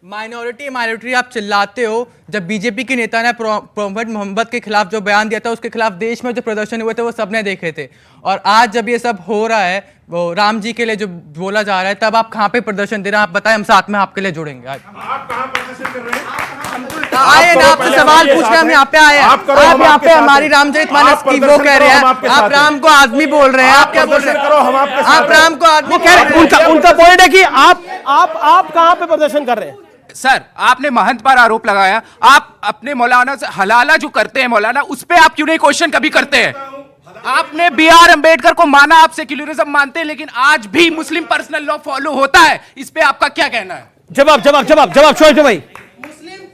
माइनॉरिटी आप चिल्लाते हो। जब बीजेपी के नेता ने प्रोफेट मोहम्मद के खिलाफ जो बयान दिया था, उसके खिलाफ देश में जो प्रदर्शन हुए थे वो सबने देखे थे। और आज जब ये सब हो रहा है, वो राम जी के लिए जो बोला जा रहा है, तब आप कहाँ पे प्रदर्शन दे रहे हैं? आप बताएं, हम साथ में आपके लिए जुड़ेंगे। आप कहां प्रदर्शन कर रहे हैं? आए ना, आपसे सवाल पूछ रहे हैं, हम यहाँ पे आए हैं। आप यहाँ पे हमारी रामचरितमानस की वो कह रहे हैं, आप राम को आदमी बोल रहे हैं। आप क्या बोल रहे हैं? आप राम को आदमी कह रहे हैं। उनका पॉइंट है कि आप कहां पे प्रदर्शन कर रहे हैं? सर, आपने महंत पर आरोप लगाया, आप अपने मौलाना से हलाला जो करते हैं मौलाना, उस पे आप क्यों नहीं क्वेश्चन कभी करते हैं? आपने BR अम्बेडकर को माना, आप सेक्युलरिज्म मानते हैं, लेकिन आज भी मुस्लिम पर्सनल लॉ फॉलो होता है। इस पे आपका क्या कहना है? जवाब शोएब भाई।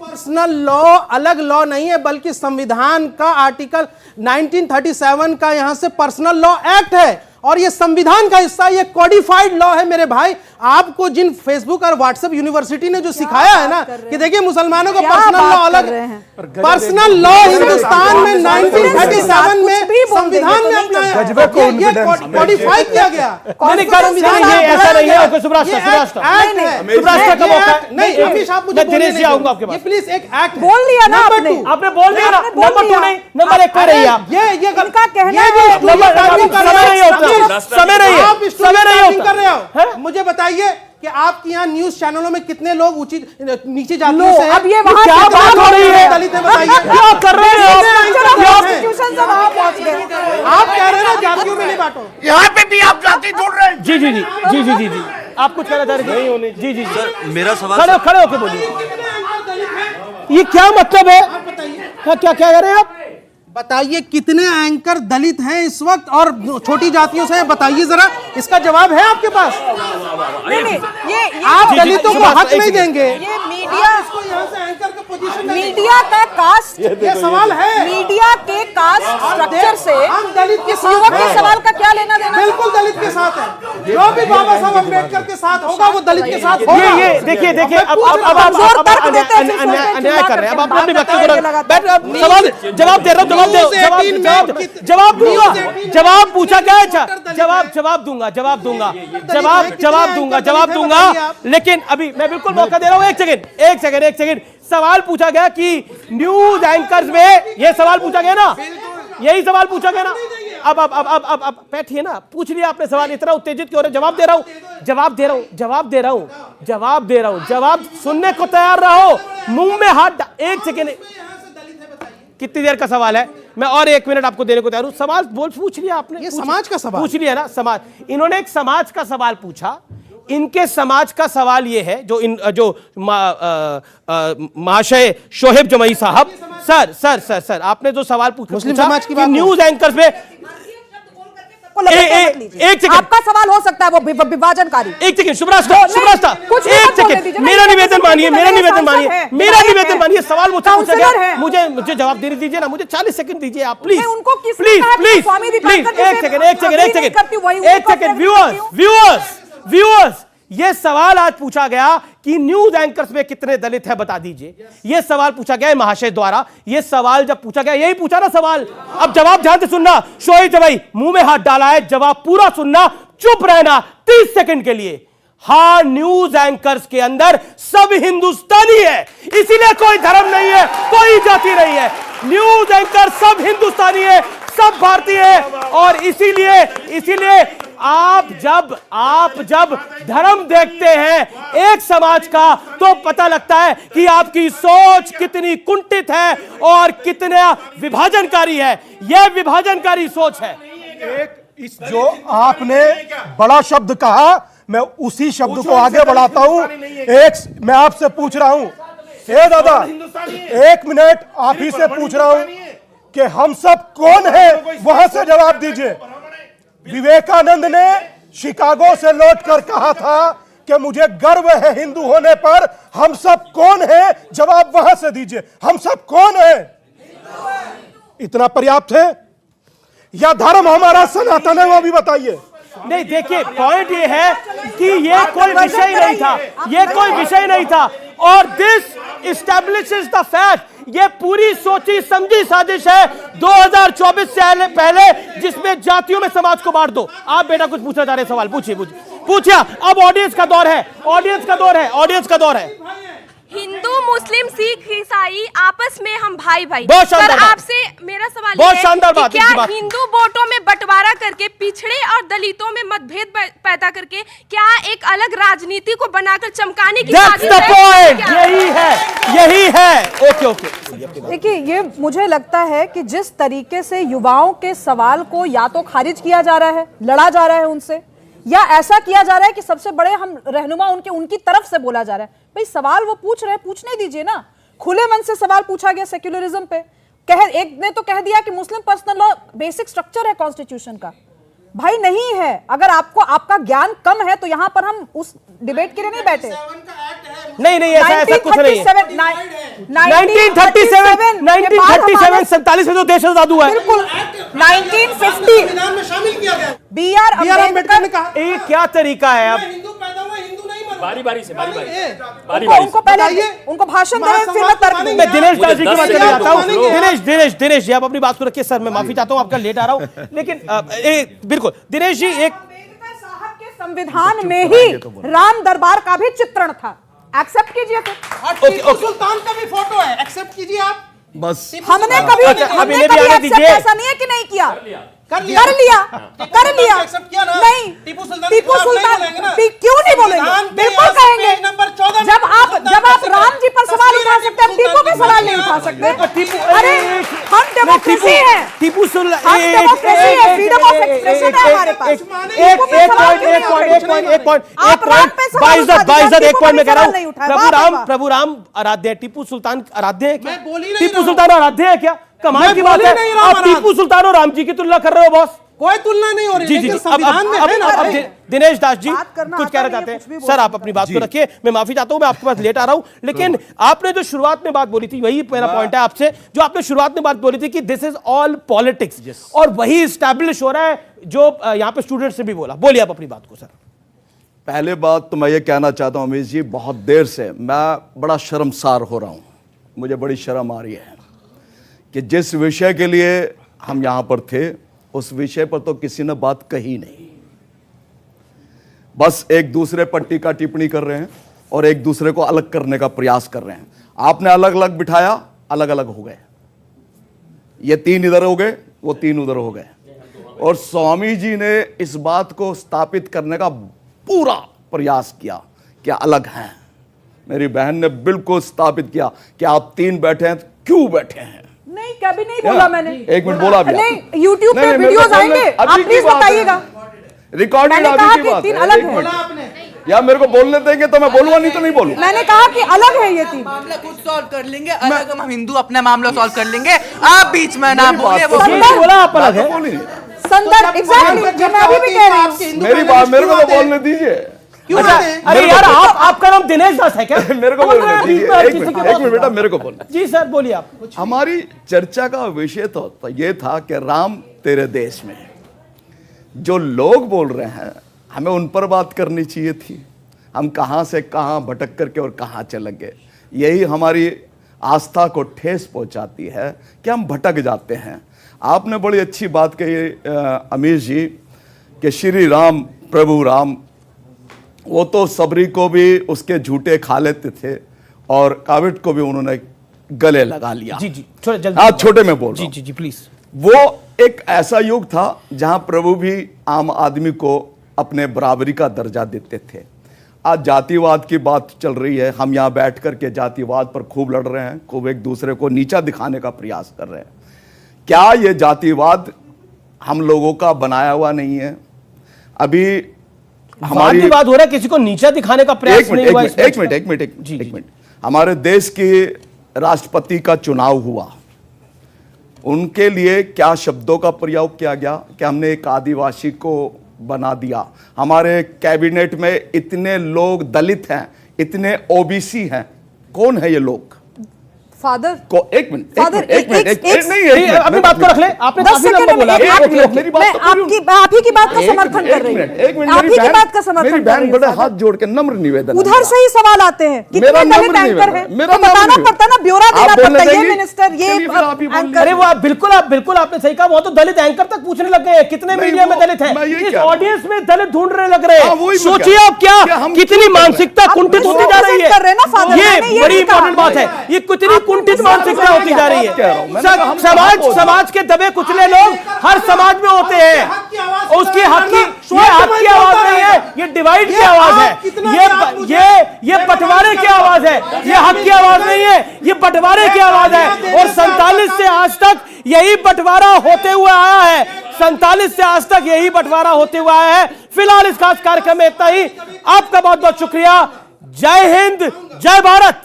पर्सनल लॉ अलग लॉ नहीं है, बल्कि संविधान का आर्टिकल 1937 का यहां से पर्सनल लॉ एक्ट है और ये संविधान का हिस्सा, ये कोडिफाइड लॉ है मेरे भाई। आपको जिन फेसबुक और व्हाट्सएप यूनिवर्सिटी ने जो सिखाया है ना कि देखिए मुसलमानों का पर्सनल लॉ अलग, पर्सनल लॉ हिंदुस्तान में 1937 में संविधान में अपनाया, ये कोडिफाई किया गया। ऐसा नहीं है। सुब्रास्टा का मौका है। नहीं, अमीश आप मुझे दिनेश जी आऊंगा आपके पास। प्लीज एक एक्ट बोल लिया ना आपने बोल दिया ना। नंबर 2 नहीं, नंबर 1 कर रही है आप। ये उनका कहना है समय नहीं होता। मुझे बताइए कि आपके यहाँ न्यूज चैनलों में कितने लोग उचित नीचे जाते हैं? अब ये वहां क्या बात हो रही है? दलित है, बताइए क्या कर रहे हैं आप? आप कह रहे हैं ना जातियों में नहीं बांटो, यहाँ पे भी आप जाति जोड़ रहे हैं। जी आप कुछ कहना चाह रहे थे? जी सर, मेरा सवाल खड़े होके बोलिए। ये क्या मतलब है? क्या कह रहे हैं आप? बताइए कितने एंकर दलित हैं इस वक्त और छोटी जातियों से? बताइए जरा, इसका जवाब है आपके पास? नहीं, आप दलितों को हक नहीं देंगे। ये मीडिया इसको यहाँ से एंकर का पोजीशन मीडिया का कास्ट, ये सवाल है। मीडिया के कास्ट स्ट्रक्चर से हम दलित के साथ युवक के सवाल का क्या लेना देना? बिल्कुल दलित के साथ है। जो भी बाबा साहब अम्बेडकर के साथ होगा वो दलित के साथ होगा। ये देखिए अब आप अन्याय कर रहे हैं। अब आप अपने व्यक्ति को सवाल जवाब दे रहा हूँ, जवाब पूछा गया। जवाब दूंगा। लेकिन अभी मैं बिल्कुल मौका दे रहा हूं। एक सेकंड। सवाल पूछा गया कि न्यूज एंकर्स में, ये सवाल पूछा गया ना, यही सवाल पूछा गया ना। अब बैठिए ना, पूछ लिया आपने सवाल, इतना उत्तेजित क्यों हो रहे? जवाब दे रहा हूं। जवाब सुनने को तैयार रहो, मुंह में हाथ। एक सेकेंड, कितनी देर का सवाल है? मैं और 1 मिनट आपको देने को तैयार हूं। सवाल पूछ लिया आपने, ये समाज का सवाल पूछ लिया ना। समाज, इन्होंने एक समाज का सवाल पूछा। इनके समाज का सवाल ये है, जो महाशय शोहेब जमई साहब, सर आपने जो सवाल पूछा मुस्लिम समाज की बात, न्यूज एंकर्स में एक सेकंड, आपका सवाल हो सकता है वो विभाजनकारी। एक सेकंड सुब्रास्टा, एक सेकंड, मेरा निवेदन मानिए। सवाल मुझसे पूछा गया, मुझे जवाब देने दीजिए ना। मुझे 40 सेकंड दीजिए आप, प्लीज। एक सेकंड। व्यूअर्स, ये सवाल आज पूछा गया कि न्यूज एंकर्स में कितने दलित है, बता दीजिए। ये सवाल पूछा गया है महाशय द्वारा। ये सवाल जब पूछा गया, यही पूछा ना सवाल। अब जवाब ध्यान से सुनना। शोएब जवाई मुंह में हाथ डाला है, जवाब पूरा सुनना, चुप रहना 30 सेकंड के लिए। हाँ, न्यूज एंकर्स के अंदर सब हिंदुस्तानी है, इसीलिए कोई धर्म नहीं है, कोई जाति नहीं है। न्यूज एंकर सब हिंदुस्तानी है, सब भारतीय है। और इसीलिए आप जब धर्म देखते हैं एक समाज का, तो पता लगता है कि आपकी सोच कितनी कुंठित है और कितना विभाजनकारी है। यह विभाजनकारी सोच है। इस जो आपने बड़ा शब्द कहा, मैं उसी शब्द को आगे बढ़ाता हूं। मैं आपसे पूछ रहा हूं, दादा 1 मिनट आप ही से पूछ रहा हूं कि हम सब कौन है, वहां से जवाब दीजिए। विवेकानंद ने शिकागो से लौटकर कहा था कि मुझे गर्व है हिंदू होने पर। हम सब कौन है, जवाब वहां से दीजिए। हम सब कौन है? इतना पर्याप्त है या धर्म हमारा सनातन है, वो भी बताइए। नहीं, देखिए पॉइंट ये है कि ये कोई विषय नहीं था, और दिस एस्टैब्लिशेस द फैक्ट, ये पूरी सोची समझी साजिश है 2024 से पहले, जिसमें जातियों में समाज को बांट दो। आप बेटा कुछ पूछना चाह रहे हैं, सवाल पूछिए पूछिए। अब ऑडियंस का दौर है, ऑडियंस का दौर है। हिंदू, मुस्लिम, सिख, ईसाई आपस में हम भाई भाई। बहुत शानदार बात। आपसे मेरा सवाल बहुत है शानदार कि बात, क्या इनकी बात। हिंदू वोटों में बंटवारा करके पिछड़े और दलितों में मतभेद पैदा करके क्या एक अलग राजनीति को बनाकर चमकाने की That's the point। यही है। ओके। देखिए, ये मुझे लगता है कि जिस तरीके से युवाओं के सवाल को या तो खारिज किया जा रहा है, लड़ा जा रहा है उनसे, या ऐसा किया जा रहा है कि सबसे बड़े हम रहनुमा उनकी तरफ से बोला जा रहा है। भाई सवाल वो पूछ रहे हैं, पूछने दीजिए ना। खुले मन से सवाल पूछा गया सेक्युलरिज्म पे। एक ने तो कह दिया कि मुस्लिम पर्सनल लॉ बेसिक स्ट्रक्चर है कॉन्स्टिट्यूशन का। भाई नहीं है। अगर आपका ज्ञान कम है तो यहां पर हम उस डिबेट के लिए नहीं बैठे। नहीं ऐसा कुछ नहीं है। 1937 47 में जो देश आजाद हुआ है, बिल्कुल 1950 बी आर अम्बेडकर ने कहा। ये क्या तरीका है? अब बारी से उनको पहले उनको भाषण दे, फिर मैं तर्क दूंगा। मैं दिनेश दास जी की बात करने जाता हूं। दिनेश जी, आप अपनी बात को रखिए। सर मैं माफी चाहता हूं, आपका लेट आ रहा हूं, लेकिन बिल्कुल दिनेश जी, एक साहब के संविधान में ही राम दरबार का भी चित्रण था। एक्सेप्ट कीजिए। टीपू सुल्तान का भी फोटो है, एक्सेप्ट कीजिए आप। बस हमने कभी ऐसा नहीं है कि नहीं किया, कर लिया एक्सेप्ट किया ना। नहीं, टीपू सुल्तान क्यों नहीं बोलेंगे? बिल्कुल कहेंगे। जब आप राम जी पर सवाल उठा सकते हैं, टीपू पे सवाल नहीं उठा सकते। अरे हम डेमोक्रेसी है, टीपू फ्रीडम ऑफ एक्सप्रेशन है हमारे पास। एक पॉइंट में कह रहा हूं। प्रभु राम आराध्य है, टीपू सुल्तान आराध्य है क्या? टीपू सुल्तान आराध्य है क्या? कमाल की बात है। आप टीपू सुल्तान और राम जी की तुलना कर रहे हो बॉस। कोई तुलना नहीं हो रही। जी। अब दिनेश दास जी कुछ कहना चाहते हैं। सर आप अपनी बात को रखिए, मैं माफी चाहता हूं, मैं आपके पास लेट आ रहा हूं, लेकिन आपने जो शुरुआत में बात बोली थी, वही मेरा पॉइंट है आपसे। जो आपने शुरुआत में बात बोली थी कि दिस इज ऑल पॉलिटिक्स, और वही स्टैब्लिश हो रहा है जो यहाँ पे स्टूडेंट से भी बोला। बोलिए आप अपनी बात को। सर पहले बात तो मैं ये कहना चाहता हूं अमीश जी, बहुत देर से मैं बड़ा शर्मसार हो रहा हूं। मुझे बड़ी शर्म आ रही है कि जिस विषय के लिए हम यहां पर थे, उस विषय पर तो किसी ने बात कही नहीं। बस एक दूसरे पर टीका टिप्पणी कर रहे हैं और एक दूसरे को अलग करने का प्रयास कर रहे हैं। आपने अलग अलग बिठाया, अलग अलग हो गए। ये 3 इधर हो गए, वो 3 उधर हो गए। और स्वामी जी ने इस बात को स्थापित करने का पूरा प्रयास किया कि अलग हैं। मेरी बहन ने बिल्कुल स्थापित किया कि आप 3 बैठे हैं, क्यों बैठे हैं। नहीं, कभी नहीं बोला मैंने। 1 मिनट बोला भी। नहीं, YouTube पे वीडियोस आएंगे, आप प्लीज बताइएगा। रिकॉर्डिंग अभी की बात है। अलग है या मेरे को बोलने देंगे तो मैं बोलूंगा, नहीं तो नहीं बोलूंगा। मैंने कहा कि अलग है ये 3 मामला खुद सॉल्व कर लेंगे। अलग हम हिंदू अपना मामला सॉल्व कर लेंगे, आप बीच में ना बोलिए। वो बोला आप अलग है। संदर्भ एग्जैक्टली जो मैं अभी भी कह रही हूं। मेरी बात मेरे को तो बोलने दीजिए। अरे यार, आपका नाम दिनेश दास है क्या? मेरे को बोलने दीजिए। एक मिनट बेटा, मेरे को बोलना। जी सर बोलिए आप। हमारी चर्चा का विषय तो ये था कि राम तेरे देश में। जो लोग बोल रहे हैं, हमें उन पर बात करनी चाहिए थी। हम कहां से कहां भटक करके और कहां चले गए। यही हमारी आस्था को ठेस पहुंचाती है कि हम भटक जाते हैं। आपने बड़ी अच्छी बात कही अमीश जी कि श्री राम, प्रभु राम, वो तो सबरी को भी उसके झूठे खा लेते थे और काविट को भी उन्होंने गले लगा लिया। जी थोड़ा जल्दी। हाँ, छोटे में बोल रहा हूं। जी प्लीज। वो एक ऐसा युग था जहां प्रभु भी आम आदमी को अपने बराबरी का दर्जा देते थे। आज जातिवाद की बात चल रही है। हम यहाँ बैठ कर के जातिवाद पर खूब लड़ रहे हैं, खूब एक दूसरे को नीचा दिखाने का प्रयास कर रहे हैं। क्या ये जातिवाद हम लोगों का बनाया हुआ नहीं है? अभी हमारी बात हो रहा है, किसी को नीचा दिखाने का प्रयास नहीं हुआ। एक मिनट। हमारे देश के राष्ट्रपति का चुनाव हुआ, उनके लिए क्या शब्दों का प्रयोग किया गया कि हमने एक आदिवासी को बना दिया। हमारे कैबिनेट में इतने लोग दलित हैं, इतने ओबीसी हैं। कौन है ये लोग? फादर को एक मिनट फादर नहीं अपनी बात को रख ले। आपने 10 काफी लंबा बोला। मेरी बात तो आप ही की बात का समर्थन कर रही हूँ। आप ही की बात का समर्थन मेरी बहन बड़े हाथ जोड़ के नम्र निवेदन, उधर से ही सवाल आते हैं, कितने दलित एंकर हैं, तो बताना पड़ता ना, ब्यौरा देना पड़ता है। ये मिनिस्टर, ये एंकर। अरे वो बिल्कुल आपने सही कहा, वो तो दलित एंकर तक पूछने लग गए हैं कितने मीडिया में दलित हैं, इस ऑडियंस में दलित ढूंढने लग रहे हैं। सोचिए आप क्या कितनी मानसिकता कुंठित होती जा रही है। ये बड़ी इंपॉर्टेंट बात है, ये कितनी कुंठित मानसिकता होती जा रही है। समाज के दबे कुचले लोग हर समाज में होते हैं, उसकी हक की आवाज नहीं है, ये डिवाइड की आवाज है, ये बंटवारे की आवाज है, ये हक की आवाज नहीं है, ये बंटवारे की आवाज है। और 47 से आज तक यही बंटवारा होते हुए आया है, 47 से आज तक यही बंटवारा होते हुए आया है। फिलहाल इस खास कार्यक्रम में इतना ही। आपका बहुत बहुत शुक्रिया। जय हिंद, जय भारत।